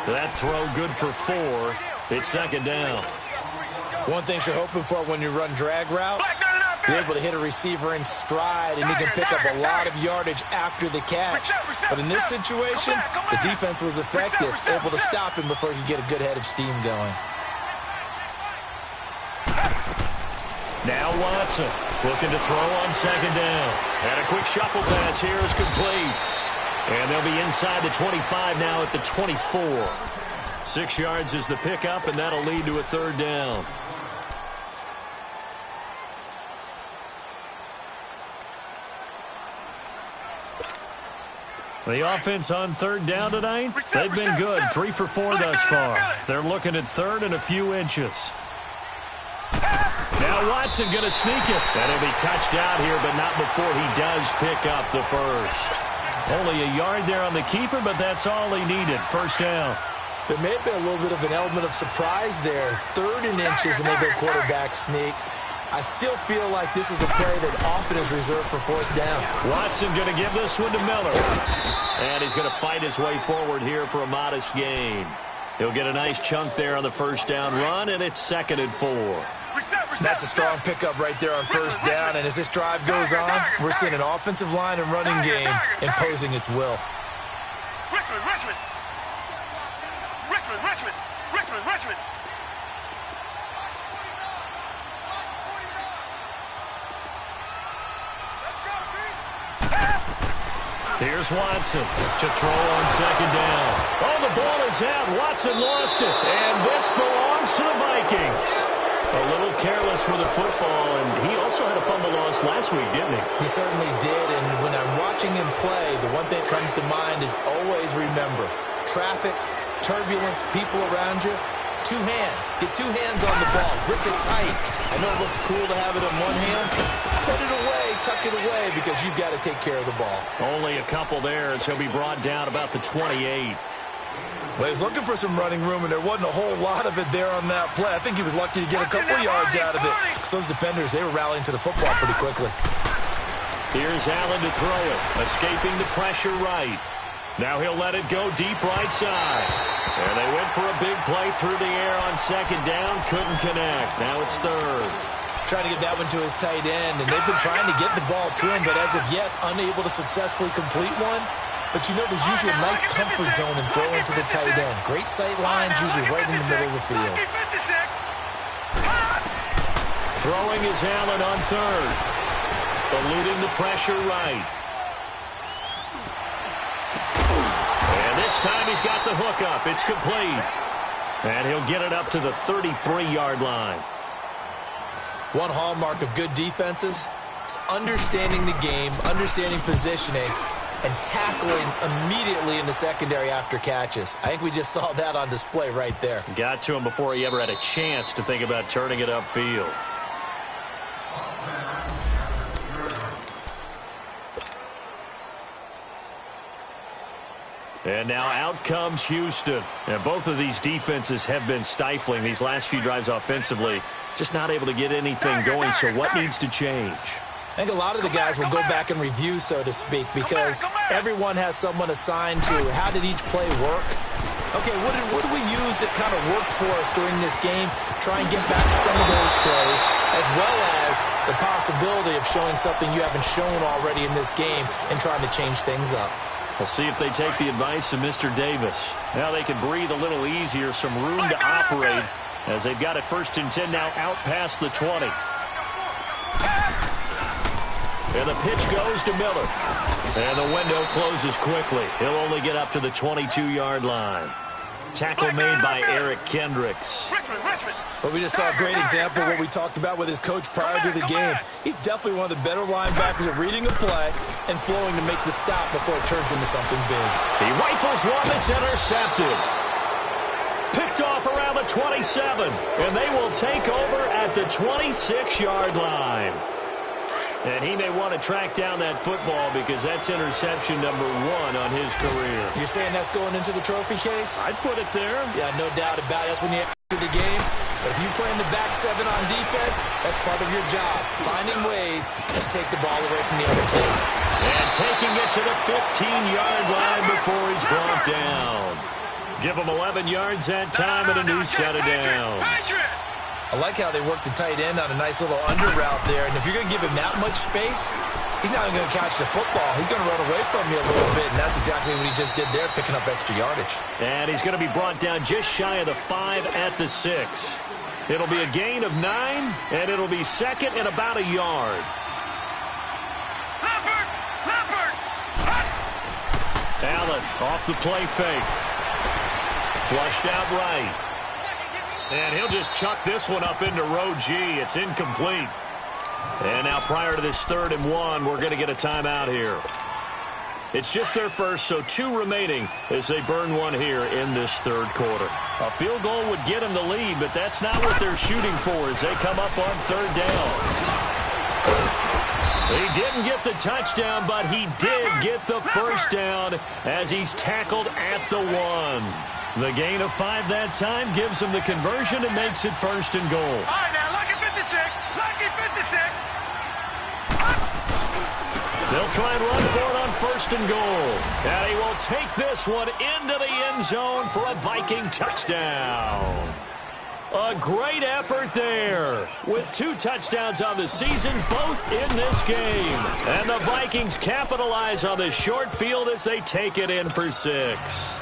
Speaker 6: That throw good for 4. It's 2nd down.
Speaker 7: One thing you're hoping for when you run drag routes, you're able to hit a receiver in stride, and you can pick up a lot of yardage after the catch. But in this situation, the defense was effective, able to stop him before he could get a good head of steam going.
Speaker 6: Now Watson looking to throw on 2nd down. And a quick shuffle pass here is complete. And they'll be inside the 25 now at the 24. 6 yards is the pickup, and that'll lead to a 3rd down. The offense on third down tonight, they've been good. 3 for 4 thus far. They're looking at third and a few inches. Now Watson going to sneak it. And he'll be touched out here, but not before he does pick up the first. Only a yard there on the keeper, but that's all he needed. First down.
Speaker 7: There may have been a little bit of an element of surprise there. 3rd and inches, and they go quarterback sneak. I still feel like this is a play that often is reserved for 4th down.
Speaker 6: Watson going to give this one to Miller. And he's going to fight his way forward here for a modest gain. He'll get a nice chunk there on the first down run, and it's 2nd and 4.
Speaker 7: That's a strong pickup right there on first down, and as this drive goes on, we're seeing an offensive line and running game imposing its will.
Speaker 5: Richmond.
Speaker 6: Here's Watson to throw on 2nd down. Oh, the ball is out. Watson lost it. And this belongs to the Vikings. A little careless with the football, and he also had a fumble loss last week, didn't he?
Speaker 7: He certainly did, and when I'm watching him play, the one thing that comes to mind is always remember, traffic, turbulence, people around you, 2 hands. Get 2 hands on the ball. Grip it tight. I know it looks cool to have it in one hand. Put it away, tuck it away, because you've got to take care of the ball.
Speaker 6: Only a couple there as he'll be brought down about the 28.
Speaker 7: Well, he's looking for some running room, and there wasn't a whole lot of it there on that play. I think he was lucky to get a couple yards out of it, because those defenders, they were rallying to the football pretty quickly.
Speaker 6: Here's Allen to throw it, escaping the pressure right. Now he'll let it go deep right side. And they went for a big play through the air on 2nd down, couldn't connect. Now it's 3rd.
Speaker 7: Trying to get that one to his tight end, and they've been trying to get the ball to him, but as of yet, unable to successfully complete one. But you know, there's usually a nice comfort zone in throwing to the tight end. Great sight lines, usually right in the middle of the field.
Speaker 6: Throwing is Allen on 3rd. Eluding the pressure right. And this time he's got the hook up. It's complete. And he'll get it up to the 33-yard line.
Speaker 7: One hallmark of good defenses is understanding the game, understanding positioning, and tackling immediately in the secondary after catches. I think we just saw that on display right there.
Speaker 6: Got to him before he ever had a chance to think about turning it upfield. And now out comes Houston. And both of these defenses have been stifling these last few drives offensively. Just not able to get anything going, so what needs to change?
Speaker 7: I think a lot of the guys will go back and review, so to speak, because everyone has someone assigned to how did each play work. Okay, what did we use that kind of worked for us during this game? Try and get back to some of those plays, as well as the possibility of showing something you haven't shown already in this game and trying to change things up.
Speaker 6: We'll see if they take the advice of Mr. Davis. Now they can breathe a little easier, some room to operate as they've got it 1st and 10 now out past the 20. And the pitch goes to Miller. And the window closes quickly. He'll only get up to the 22-yard line. Tackle made by Eric Kendricks.
Speaker 7: But we just saw a great example of what we talked about with his coach prior to the game. He's definitely one of the better linebackers at reading a play and flowing to make the stop before it turns into something big.
Speaker 6: He rifles one that's intercepted. Picked off around the 27. And they will take over at the 26-yard line. And he may want to track down that football because that's interception number 1 on his career.
Speaker 7: You're saying that's going into the trophy case?
Speaker 6: I'd put it there.
Speaker 7: Yeah, no doubt about it. That's when you have to the game. But if you play in the back 7 on defense, that's part of your job. Finding ways to take the ball away from the other team.
Speaker 6: And taking it to the 15-yard line before he's brought down. Give him 11 yards that time and a new set of downs.
Speaker 7: I like how they work the tight end on a nice little under route there. And if you're going to give him that much space, he's not even going to catch the football. He's going to run away from you a little bit, and that's exactly what he just did there, picking up extra yardage.
Speaker 6: And he's going to be brought down just shy of the 5 at the 6. It'll be a gain of 9, and it'll be 2nd and about a yard. Allen off the play fake. Flushed out right. And he'll just chuck this one up into row G. It's incomplete. And now prior to this 3rd and 1, we're going to get a timeout here. It's just their first, so 2 remaining as they burn one here in this third quarter. A field goal would get them the lead, but that's not what they're shooting for as they come up on third down. He didn't get the touchdown, but he did get the first down as he's tackled at the 1. The gain of 5 that time gives him the conversion and makes it first and goal.
Speaker 8: All right, now, lucky 56. Lucky 56.
Speaker 6: They'll try and run for it on first and goal. And he will take this one into the end zone for a Viking touchdown. A great effort there with 2 touchdowns on the season, both in this game. And the Vikings capitalize on the short field as they take it in for 6.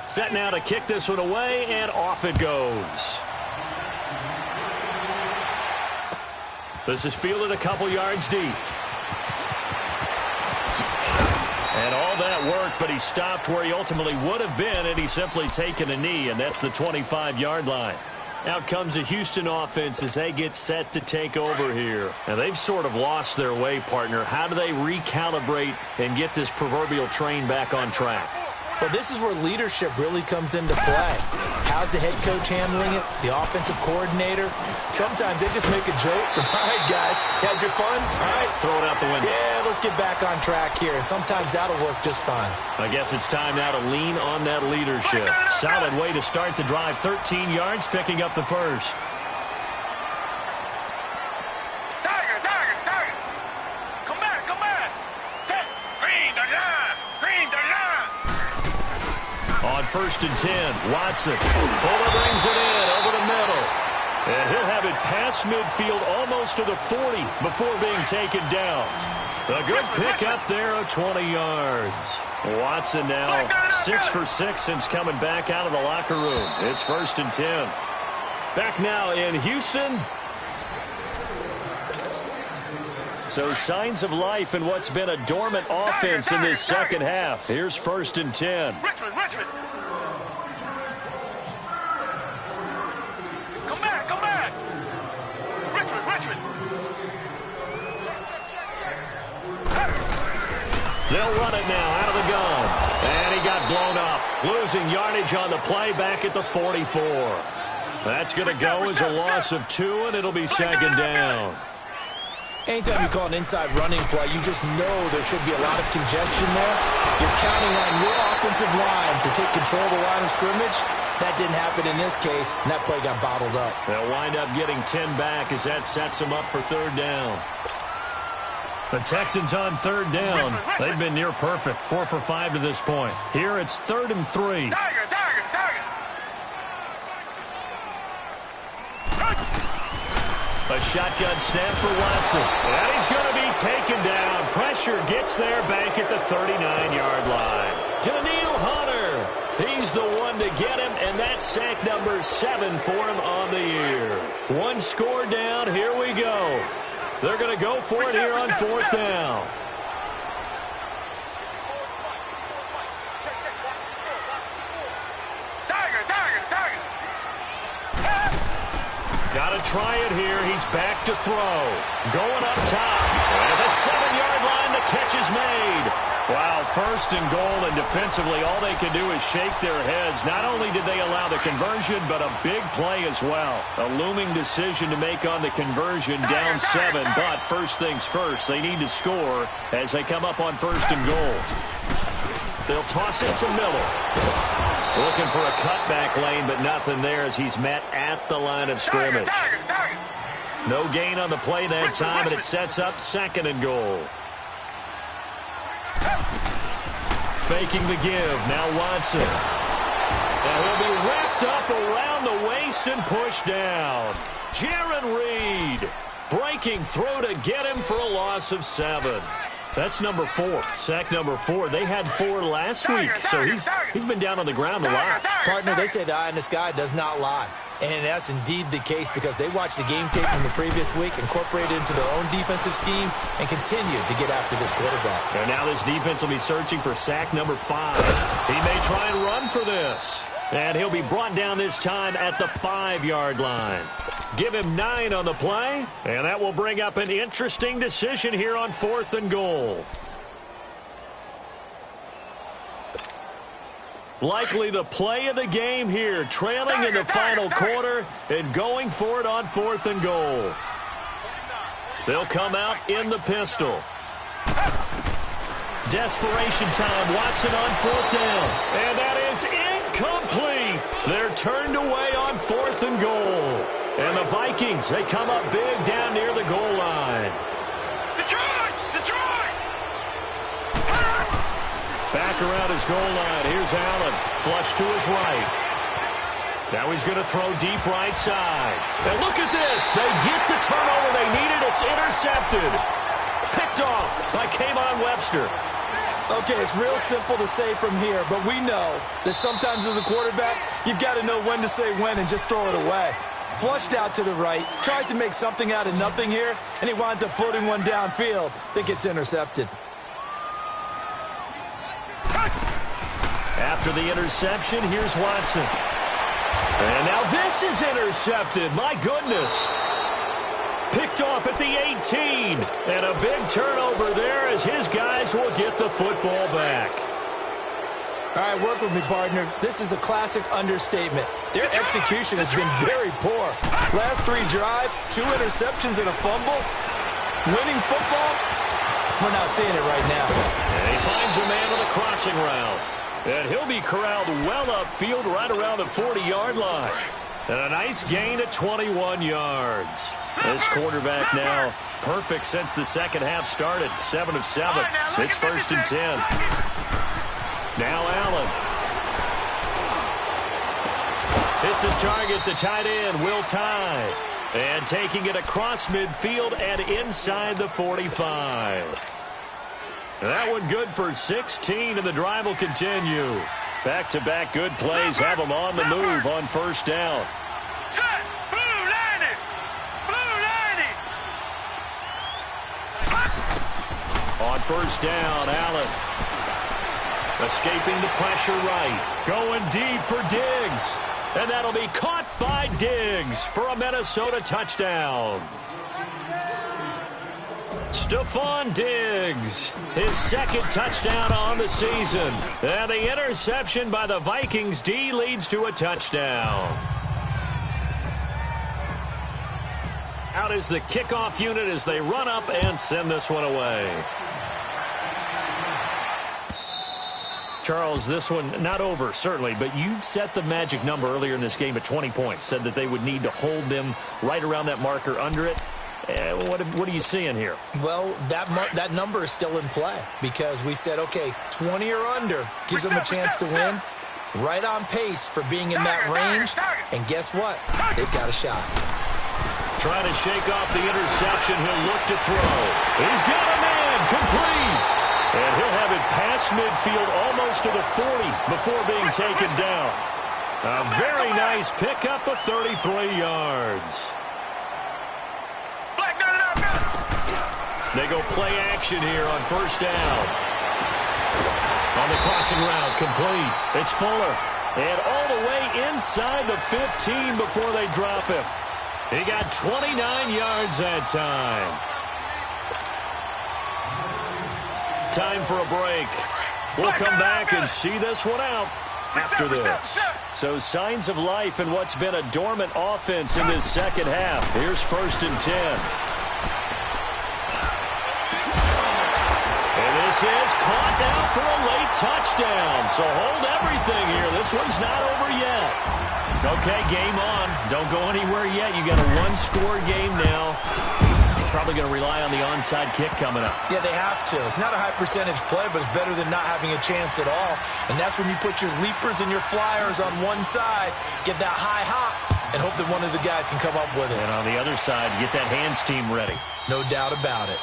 Speaker 6: Set now to kick this one away, and off it goes. This is fielded a couple yards deep. And all that work, but he stopped where he ultimately would have been had he simply taken a knee, and that's the 25-yard line. Out comes the Houston offense as they get set to take over here. And they've sort of lost their way, partner. How do they recalibrate and get this proverbial train back on track?
Speaker 7: Well, this is where leadership really comes into play. How's the head coach handling it? The offensive coordinator? Sometimes they just make a joke. All right, guys, had your fun? All right.
Speaker 6: Throw it out the window.
Speaker 7: Yeah, let's get back on track here. And sometimes that'll work just fine.
Speaker 6: I guess it's time now to lean on that leadership. Solid way to start the drive. 13 yards, picking up the first. On first and 10, Watson. Fuller brings it in over the middle. And he'll have it past midfield almost to the 40 before being taken down. A good pick up there of 20 yards. Watson now 6 for 6 since coming back out of the locker room. It's first and 10. Back now in Houston. So signs of life in what's been a dormant offense in this second half. Here's first and 10.
Speaker 8: Richmond. Come back. Richmond.
Speaker 6: They'll run it now out of the gun. And he got blown up. Losing yardage on the play back at the 44. That's going to go as a loss of 2, and it'll be second down.
Speaker 7: Anytime you call an inside running play, you just know there should be a lot of congestion there. You're counting on your offensive line to take control of the line of scrimmage. That didn't happen in this case, and that play got bottled up.
Speaker 6: They'll wind up getting 10 back as that sets them up for third down. The Texans on third down. They've been near perfect, 4 for 5 to this point. Here it's 3rd and 3. A shotgun snap for Watson. And he's going to be taken down. Pressure gets there back at the 39-yard line. Daniil Hunter. He's the one to get him, and that's sack number 7 for him on the year. 1 score down. Here we go. They're going to go for it here on 4th down. Got to try it here. He's back to throw. Going up top. At the 7-yard line, the catch is made. Wow, first and goal, and defensively, all they can do is shake their heads. Not only did they allow the conversion, but a big play as well. A looming decision to make on the conversion, down 7. But first things first, they need to score as they come up on first and goal. They'll toss it to Miller. Looking for a cutback lane, but nothing there as he's met at the line of scrimmage. No gain on the play that time, and it sets up 2nd and goal. Faking the give. Now Watson. And he'll be wrapped up around the waist and pushed down. Jaron Reed breaking through to get him for a loss of 7. That's number 4. Sack number 4. They had 4 last week, so he's been down on the ground a lot.
Speaker 7: Partner, they say the eye in the sky does not lie. And that's indeed the case because they watched the game tape from the previous week, incorporated it into their own defensive scheme, and continued to get after this quarterback.
Speaker 6: And now this defense will be searching for sack number 5. He may try and run for this. And he'll be brought down this time at the 5-yard line. Give him 9 on the play, and that will bring up an interesting decision here on 4th and goal. Likely the play of the game here, trailing in the final quarter and going for it on 4th and goal. They'll come out in the pistol. Desperation time. Watson on 4th down. And that is incomplete. They're turned away on 4th and goal. And the Vikings, they come up big down near the goal line.
Speaker 8: Detroit! Detroit!
Speaker 6: Back around his goal line. Here's Allen. Flush to his right. Now he's going to throw deep right side. And look at this. They get the turnover they needed. It's intercepted. Picked off by K'Von Webster.
Speaker 7: Okay, it's real simple to say from here, but we know that sometimes as a quarterback, you've got to know when to say when and just throw it away. Flushed out to the right, tries to make something out of nothing here, and he winds up floating one downfield that gets intercepted.
Speaker 6: After the interception, here's Watson. And now this is intercepted. My goodness. Picked off at the 18. And a big turnover there as his guys will get the football back.
Speaker 7: All right, work with me, partner. This is a classic understatement. Their execution has been very poor. Last 3 drives, 2 interceptions and a fumble. Winning football? We're not seeing it right now.
Speaker 6: And he finds a man with a crossing route. And he'll be corralled well upfield right around the 40-yard line. And a nice gain at 21 yards. This quarterback now perfect since the second half started. 7 of 7. It's 1st and 10. Now Allen. Hits his target, the tight end, Will Tye. And taking it across midfield and inside the 45. That one good for 16, and the drive will continue. Back-to-back good plays have them on the move on 1st down.
Speaker 8: Set! Blue 90! Blue 90!
Speaker 6: On 1st down, Allen. Escaping the pressure right. Going deep for Diggs. And that'll be caught by Diggs for a Minnesota touchdown. Stephon Diggs, his 2nd touchdown on the season. And the interception by the Vikings D leads to a touchdown. Out is the kickoff unit as they run up and send this one away. Charles, this one not over, certainly, but you set the magic number earlier in this game at 20 points. Said that they would need to hold them right around that marker under it. What are you seeing here?
Speaker 7: Well, that number is still in play because we said, okay, 20 or under gives them a chance to win. Right on pace for being in that range. And guess what? They've got a shot.
Speaker 6: Trying to shake off the interception. He'll look to throw. He's got a man. Complete. And he'll have it past midfield almost to the 40 before being taken down. A very nice pickup of 33 yards. They go play action here on 1st down. On the crossing route, complete. It's Fuller. And all the way inside the 15 before they drop him. He got 29 yards that time. Time for a break. We'll come back and see this one out after this. So signs of life in what's been a dormant offense in this second half. Here's 1st and 10. This is caught now for a late touchdown. So hold everything here. This one's not over yet. Okay, game on. Don't go anywhere yet. You got a 1-score game now. Probably going to rely on the onside kick coming up.
Speaker 7: Yeah, they have to. It's not a high percentage play, but it's better than not having a chance at all. And that's when you put your leapers and your flyers on one side, get that high hop, and hope that one of the guys can come up with it.
Speaker 6: And on the other side, get that hands team ready.
Speaker 7: No doubt about it.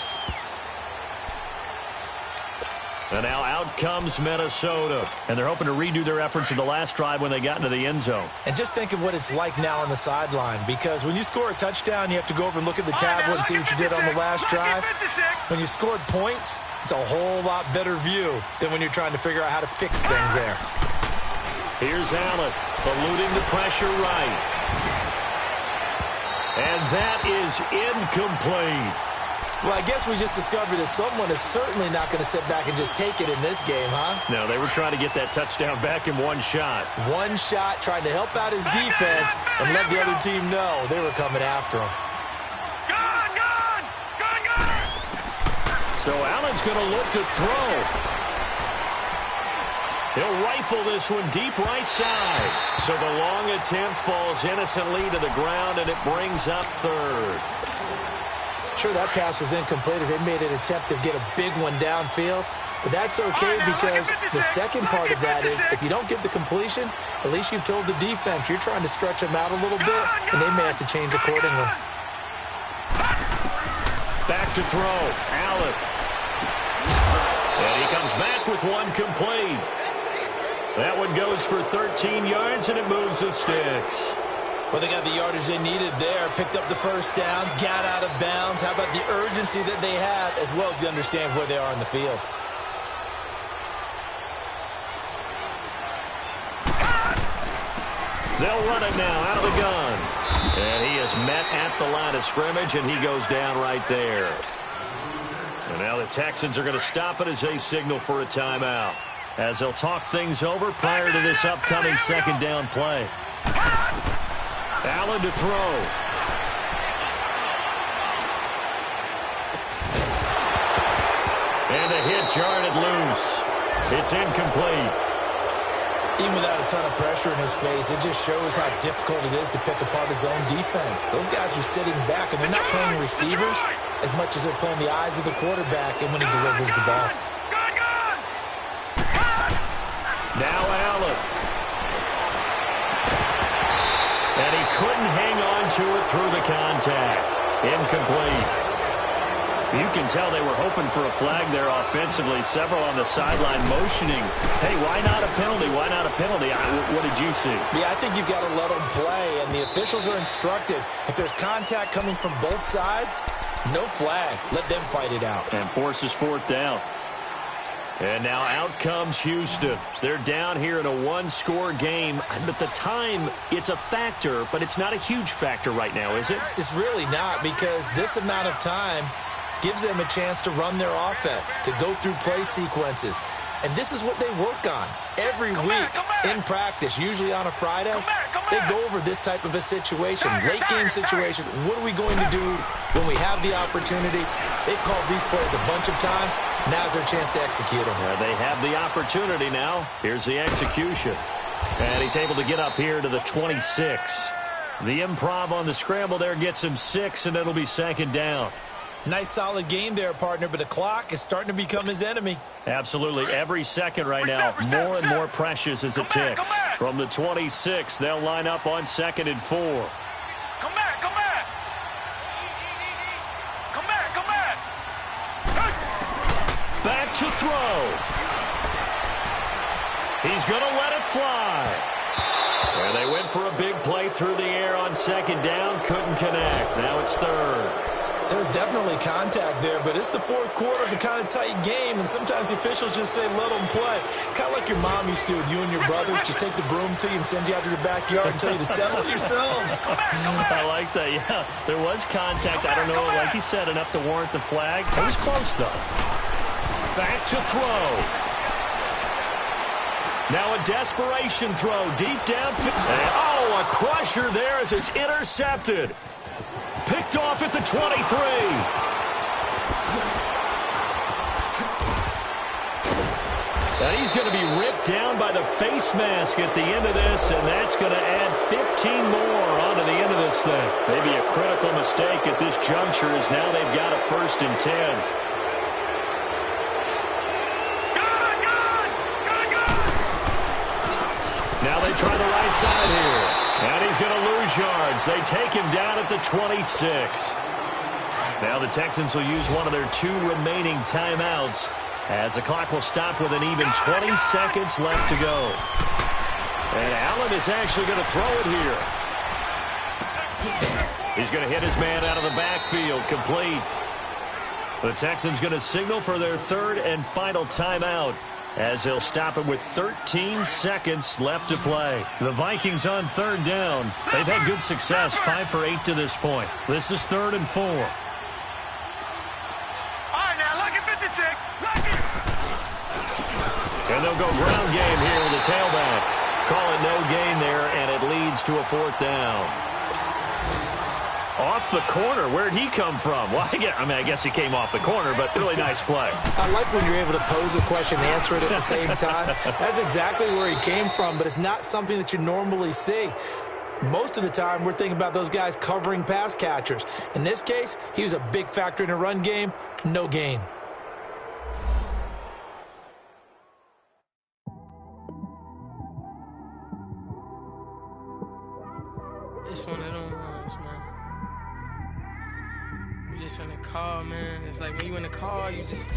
Speaker 6: And now out comes Minnesota. And they're hoping to redo their efforts in the last drive when they got into the end zone.
Speaker 7: And just think of what it's like now on the sideline. Because when you score a touchdown, you have to go over and look at the tablet and see what you did on the last drive. When you scored points, it's a whole lot better view than when you're trying to figure out how to fix things there.
Speaker 6: Here's Allen, eluding the pressure right. And that is incomplete.
Speaker 7: Well, I guess we just discovered that someone is certainly not going to sit back and just take it in this game, huh?
Speaker 6: No, they were trying to get that touchdown back in one shot.
Speaker 7: One shot, trying to help out his defense and let the other team know they were coming after him.
Speaker 6: So Allen's going to look to throw. He'll rifle this one deep right side. So the long attempt falls innocently to the ground, and it brings up third.
Speaker 7: Sure, that pass was incomplete as they made an attempt to get a big one downfield. But that's okay because the second part of that is if you don't get the completion, at least you've told the defense you're trying to stretch them out a little bit, and they may have to change accordingly.
Speaker 6: Back to throw. Allen. And he comes back with one complete. That one goes for 13 yards, and it moves the sticks.
Speaker 7: Well, they got the yardage they needed there, picked up the first down, got out of bounds. How about the urgency that they have, as well as you understand where they are in the field?
Speaker 6: They'll run it now out of the gun. And he is met at the line of scrimmage, and he goes down right there. And now the Texans are going to stop it as they signal for a timeout, as they'll talk things over prior to this upcoming second down play. Allen to throw. And a hit jarred it loose. It's incomplete.
Speaker 7: Even without a ton of pressure in his face, it just shows how difficult it is to pick apart his own defense. Those guys are sitting back, and they're not playing receivers as much as they're playing the eyes of the quarterback and when he delivers the ball.
Speaker 6: Now Allen. And he couldn't hang on to it through the contact. Incomplete. You can tell they were hoping for a flag there offensively. Several on the sideline motioning, hey, why not a penalty? Why not a penalty? What did you see?
Speaker 7: Yeah, I think you've got to let them play, and the officials are instructed. If there's contact coming from both sides, no flag. Let them fight it out.
Speaker 6: And forces fourth down. And now out comes Houston. They're down here in a one-score game. But the time, it's a factor, but it's not a huge factor right now, is it?
Speaker 7: It's really not, because this amount of time gives them a chance to run their offense, to go through play sequences. And this is what they work on every week in practice, usually on a Friday. They go over this type of a situation, late-game situation. What are we going to do when we have the opportunity? They've called these plays a bunch of times. Now's their chance to execute them.
Speaker 6: They have the opportunity now. Here's the execution. And he's able to get up here to the 26. The improv on the scramble there gets him 6, and it'll be second down.
Speaker 7: Nice solid game there, partner, but the clock is starting to become his enemy.
Speaker 6: Absolutely. Every second right now, more and more precious as it ticks. From the 26, they'll line up on 2nd and 4.
Speaker 8: Come back, come back. Come back, come back.
Speaker 6: Back to throw. He's going to let it fly. And they went for a big play through the air on 2nd down. Couldn't connect. Now it's 3rd.
Speaker 7: There's definitely contact there, but it's the fourth quarter of a kind of tight game, and sometimes the officials just say, let them play. Kind of like your mom used to with you and your brothers. Just take the broom to you and send you out to the backyard and tell you to settle yourselves.
Speaker 6: I like that, yeah. There was contact. I don't know, like you said, enough to warrant the flag. It was close, though. Back to throw. Now a desperation throw deep downfield. Oh, a crusher there as it's intercepted. Picked off at the 23. Now he's going to be ripped down by the face mask at the end of this, and that's going to add 15 more onto the end of this thing. Maybe a critical mistake at this juncture is now they've got a 1st and 10. Now they try the right side here. And he's going to lose yards. They take him down at the 26. Now the Texans will use one of their 2 remaining timeouts as the clock will stop with an even 20 seconds left to go. And Allen is actually going to throw it here. He's going to hit his man out of the backfield, complete. The Texans going to signal for their 3rd and final timeout as he'll stop it with 13 seconds left to play. The Vikings on third down. They've had good success, 5 for 8 to this point. This is 3rd and 4.
Speaker 8: All right, now, look at 56. Look it.
Speaker 6: And they'll go ground game here with the tailback. Call it no gain there, and it leads to a 4th down. Off the corner. Where'd he come from? Well, I guess he came off the corner, but really nice play.
Speaker 7: I like when you're able to pose a question and answer it at the same time. That's exactly where he came from, but it's not something that you normally see. Most of the time, we're thinking about those guys covering pass catchers. In this case, he was a big factor in the run game. No gain.
Speaker 9: It's one of them ones, man. You just in the car, man. It's like when you in the car, you just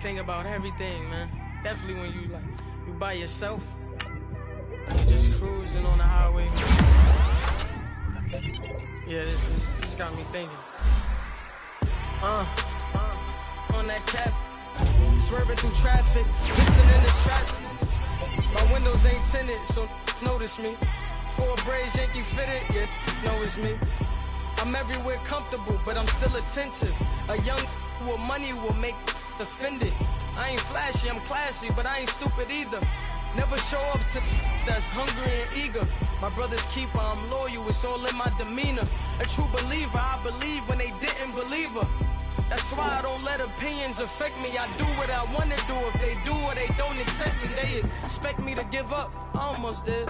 Speaker 9: think about everything, man. Definitely when you by yourself, you just cruising on the highway. Yeah, this got me thinking. On that cap, swerving through traffic, listening to traffic. My windows ain't tinted, so notice me. 4 braids, Yankee fitted, yeah, know it's me. I'm everywhere comfortable, but I'm still attentive. A young with money will make offended. I ain't flashy, I'm classy, but I ain't stupid either. Never show up to that's hungry and eager. My brother's keeper, I'm loyal, it's all in my demeanor. A true believer, I believe when they didn't believe her. That's why I don't let opinions affect me. I do what I want to do. If they do or they don't accept me, they expect me to give up. I almost did.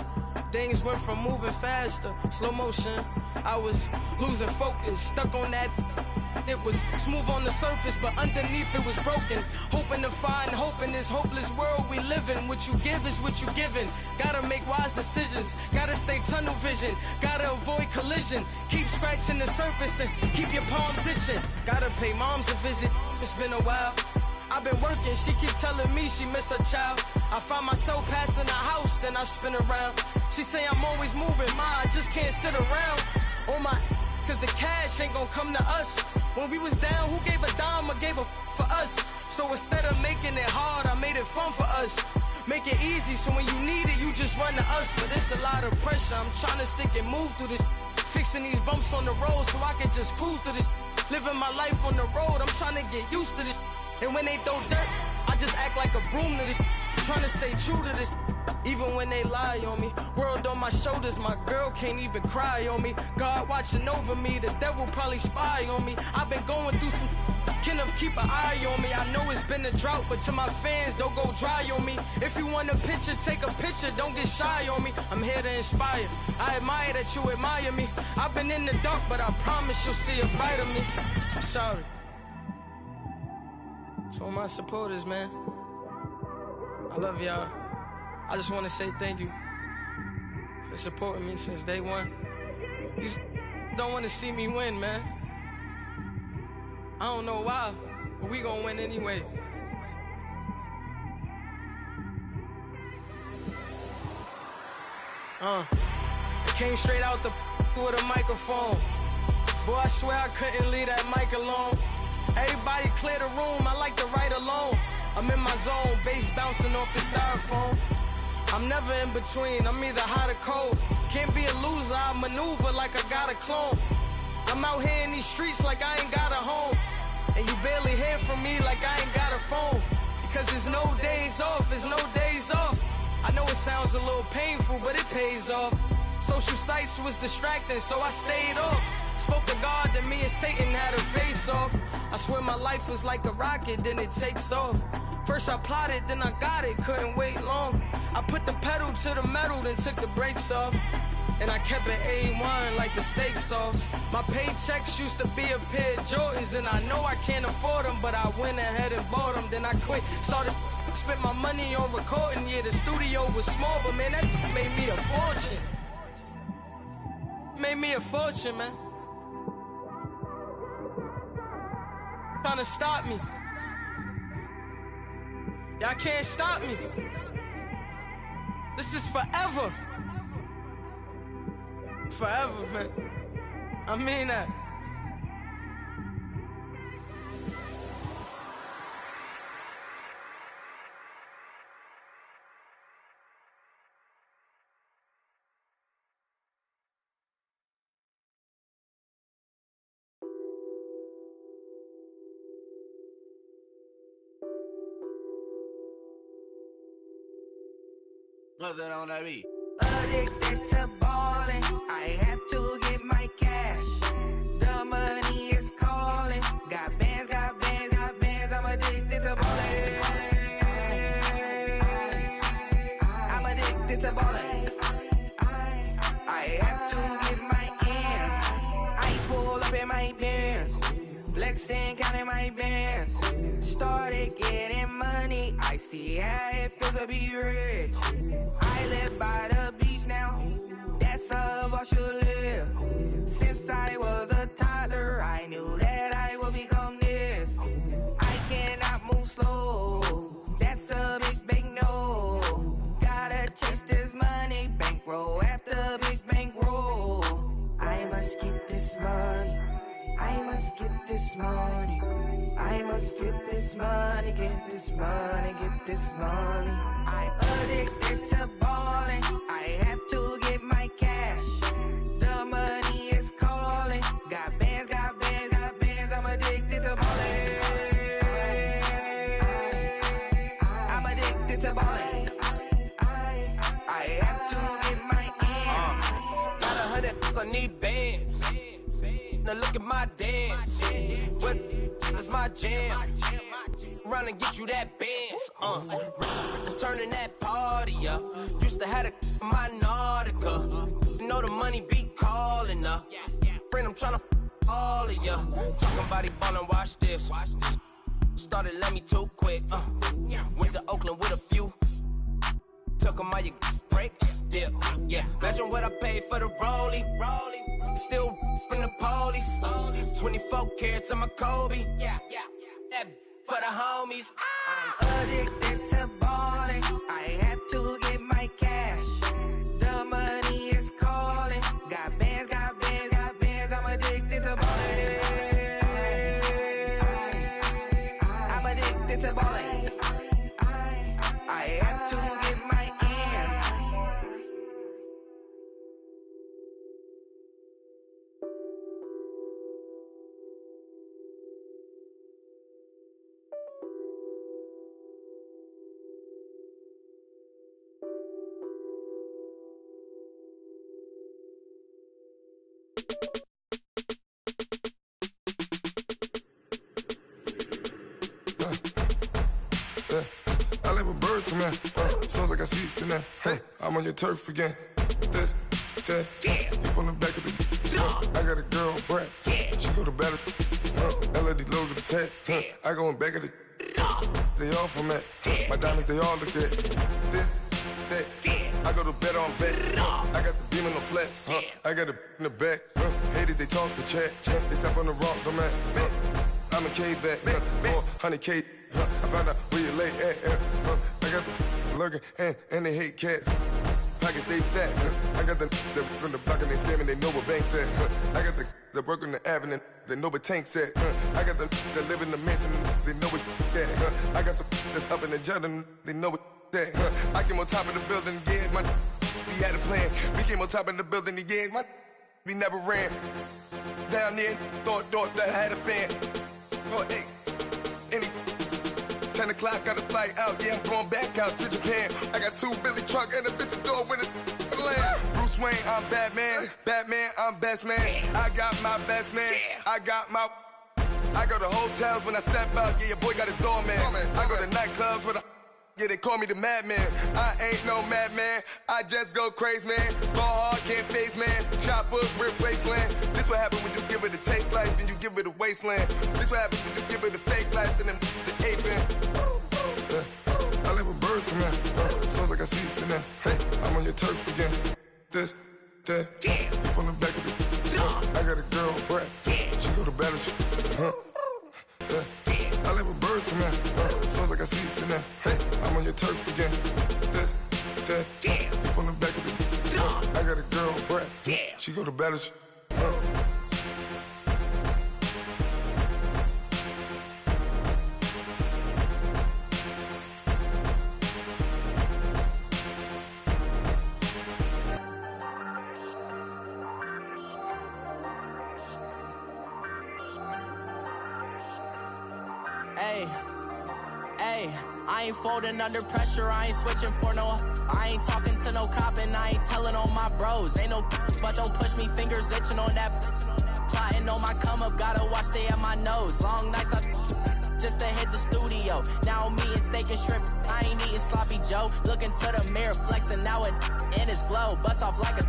Speaker 9: Things went from moving faster, slow motion. I was losing focus, stuck on that. It was smooth on the surface, but underneath it was broken. Hoping to find hope in this hopeless world we live in. What you give is what you given. Gotta make wise decisions. Gotta stay tunnel vision. Gotta avoid collision. Keep scratching the surface and keep your palms itching. Gotta pay moms a visit. It's been a while. I've been working, she keep telling me she miss her child. I find myself passing the house, then I spin around. She say I'm always moving, ma, I just can't sit around. Oh my, cause the cash ain't gon' come to us. When we was down, who gave a dime or gave a for us? So instead of making it hard, I made it fun for us. Make it easy, so when you need it, you just run to us. But it's a lot of pressure, I'm trying to stick and move through this. Fixing these bumps on the road so I can just cruise to this. Living my life on the road, I'm trying to get used to this. And when they throw dirt, I just act like a broom to this. Trying to stay true to this. Even when they lie on me. World on my shoulders, my girl can't even cry on me. God watching over me, the devil probably spy on me. I've been going through some. Kenneth, keep an eye on me. I know it's been a drought, but to my fans, don't go dry on me. If you want a picture, take a picture, don't get shy on me. I'm here to inspire. I admire that you admire me. I've been in the dark, but I promise you'll see a bright of me. I'm sorry. To all my supporters, man, I love y'all. I just want to say thank you for supporting me since day one. You don't want to see me win, man. I don't know why, but we gonna win anyway. I came straight out the with a microphone. Boy, I swear I couldn't leave that mic alone. Everybody clear the room, I like to write alone. I'm in my zone, bass bouncing off the styrofoam. I'm never in between, I'm either hot or cold. Can't be a loser, I maneuver like I got a clone. I'm out here in these streets like I ain't got a home. And you barely hear from me like I ain't got a phone. Because there's no days off, there's no days off. I know it sounds a little painful, but it pays off. Social sites was distracting, so I stayed off. Spoke to God, then me and Satan had a face off. I swear my life was like a rocket, then it takes off. First I plotted, then I got it, couldn't wait long. I put the pedal to the metal, then took the brakes off. And I kept it A1 like the steak sauce. My paychecks used to be a pair of Jordans, and I know I can't afford them, but I went ahead and bought them. Then I quit, started spent my money on recording. Yeah, the studio was small, but man, that made me a fortune. Made me a fortune, man. Trying to stop me. Y'all can't stop me. This is forever. Forever, man. I mean that.
Speaker 2: Nothing on that beat.
Speaker 3: Addicted to ballin', I have to get my cash. The money is calling. Got bands, got bands, got bands. I'm addicted to ballin'. I'm addicted to ballin'. I have to get my ends. I pull up in my pants, flexing, counting my bands. Started getting money. I see how it feels to be rich. I live by the beach now. That's how I should live. Since I was a toddler, I knew that I would become this. I cannot move slow. That's a big no. Gotta chase this money, bankroll after big bankroll. I must get this money. I must get this money. I must get this money, get this money, get this money. I'm addicted to ballin'. I have to get my cash. The money is calling. Got bands, got bands, got bands. I'm addicted to ballin'. I'm addicted to ballin'. I have to get my ends.
Speaker 4: Got 100, I need bands. Now look at my dance. What is my jam? Run and get you that bands. Turning that party up. Used to have my Nautica. You know the money be calling up. Friend, I'm tryna all of ya. Talking about it ballin', watch this. Started let me too quick. Went to Oakland with a few. Took 'em all you break. Yeah. Imagine what I paid for the rollie. Still from the police. 24 carats on my Kobe. Yeah. That for the homies.
Speaker 3: I'm addicted to ballin'. I have to get my cash. The money is calling. Got bands, got bands, got bands. I'm addicted to ballin'. I'm addicted to ballin'. I have to get my ends.
Speaker 10: I let my birds come in. Sounds like I see seats in there. Hey, I'm on your turf again. This, that, you from the back of the. I got a girl, Brad. She go to battle. LED logo the tag. I go in back of the. They all from that. My diamonds, they all look at. This, that. I go to bed on bed. I got the beam in the flats. I got it in the back. Haters, they talk the chat. They step on the rock, the man. I'm a cave back. 400K. I found out where you lay at. I got the lurking and they hate cats. Pockets stay fat. I got the from the block and they screaming, they know what banks at. I got the work on the avenue, they know what tanks at. I got the live in the mansion, they know what that. I got some that's up in the Jordan, they know what that. I came on top of the building, yeah, my we had a plan. We came on top of the building, yeah, my we never ran. Down there, thought that I had a fan. Oh, hey, any 10 o'clock, got a flight out, yeah, I'm going back out to Japan. I got 2 Billy truck and a bitch door with a land. Bruce Wayne, I'm Batman. Batman, I'm best man. I got my best man. I go to hotels when I step out, yeah, your boy got a doorman. I go to nightclubs with a yeah, they call me the madman. I ain't no madman, I just go crazy, man. Ball hard, can't face, man. Choppers, rip wasteland. This what happen when you give it a taste life and you give it a wasteland. This what happen when you give it a fake life and then the aping. I let my birds come in. Sounds like I see seats in there. Hey, I'm on your turf again. This, that, you from the back of the. I got a girl, Brad. She go to battle. I let my birds come in. Sounds like I see seats in there. Hey, I'm on your turf again. This, that, you from the back of the. I got a girl, Brad. She go to battle.
Speaker 9: Hey, Ayy, I ain't folding under pressure, I ain't switching for no. I ain't talking to no cop and I ain't telling on my bros. Ain't no but don't push me, fingers itching on that. Plotting on my come up, gotta watch stay at my nose. Long nights just to hit the studio. Now I'm eating steak and shrimp, I ain't eating sloppy Joe. Looking to the mirror, flexing now it in his glow. Bust off like a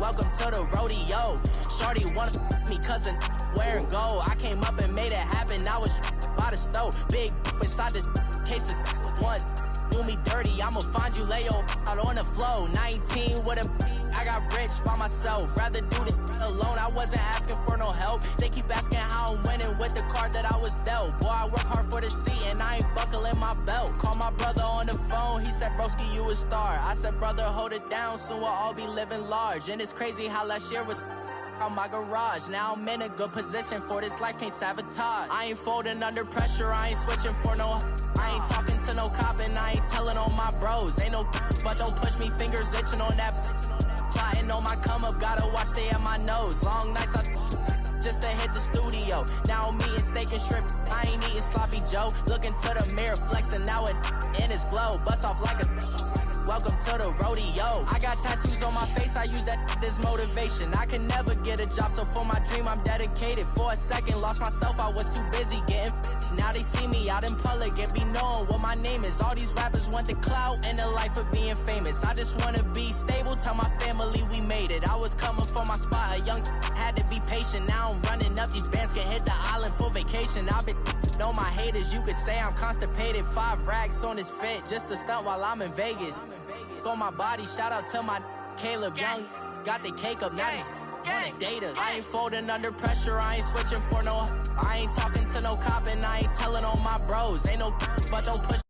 Speaker 9: welcome to the rodeo. Shorty wanna me cousin wearing gold. I came up and made it happen, I was by the stove. Big inside this cases once. Do me dirty, I'ma find you, lay your out on the floor. 19 with a I got rich by myself. Rather do this alone, I wasn't asking for no help. They keep asking how I'm winning with the card that I was dealt. Boy, I work hard for the seat and I ain't buckling my belt. Call my brother on the phone, he said, broski, you a star. I said, brother, hold it down, soon we'll all be living large. And it's crazy how last year was on my garage. Now I'm in a good position for this life, can't sabotage. I ain't folding under pressure, I ain't switching for no. I ain't talking to no cop and I ain't telling on my bros. Ain't no but don't push me, fingers itching on that. Plotting on my come up, gotta watch stay at my nose. Long nights just to hit the studio. Now I'm eating steak and shrimp, I ain't eating sloppy Joe. Looking to the mirror, flexing now it in his glow. Bust off like a welcome to the rodeo. I got tattoos on my face, I use that as motivation. I can never get a job, so for my dream I'm dedicated. For a second, lost myself, I was too busy getting now they see me out in public and be knowing what my name is. All these rappers want the clout and the life of being famous. I just wanna be stable, tell my family we made it. I was coming for my spot, a young had to be patient. Now I'm running up, these bands can hit the island for vacation. I've been know my haters, you could say I'm constipated. 5 racks on his fit, just to stunt while I'm in Vegas. On my body, shout out to my Caleb Young. Got the cake up, now he's wanna date us. I ain't folding under pressure, I ain't switching for no. I ain't talking to no cop and I ain't telling on my bros. Ain't no but don't push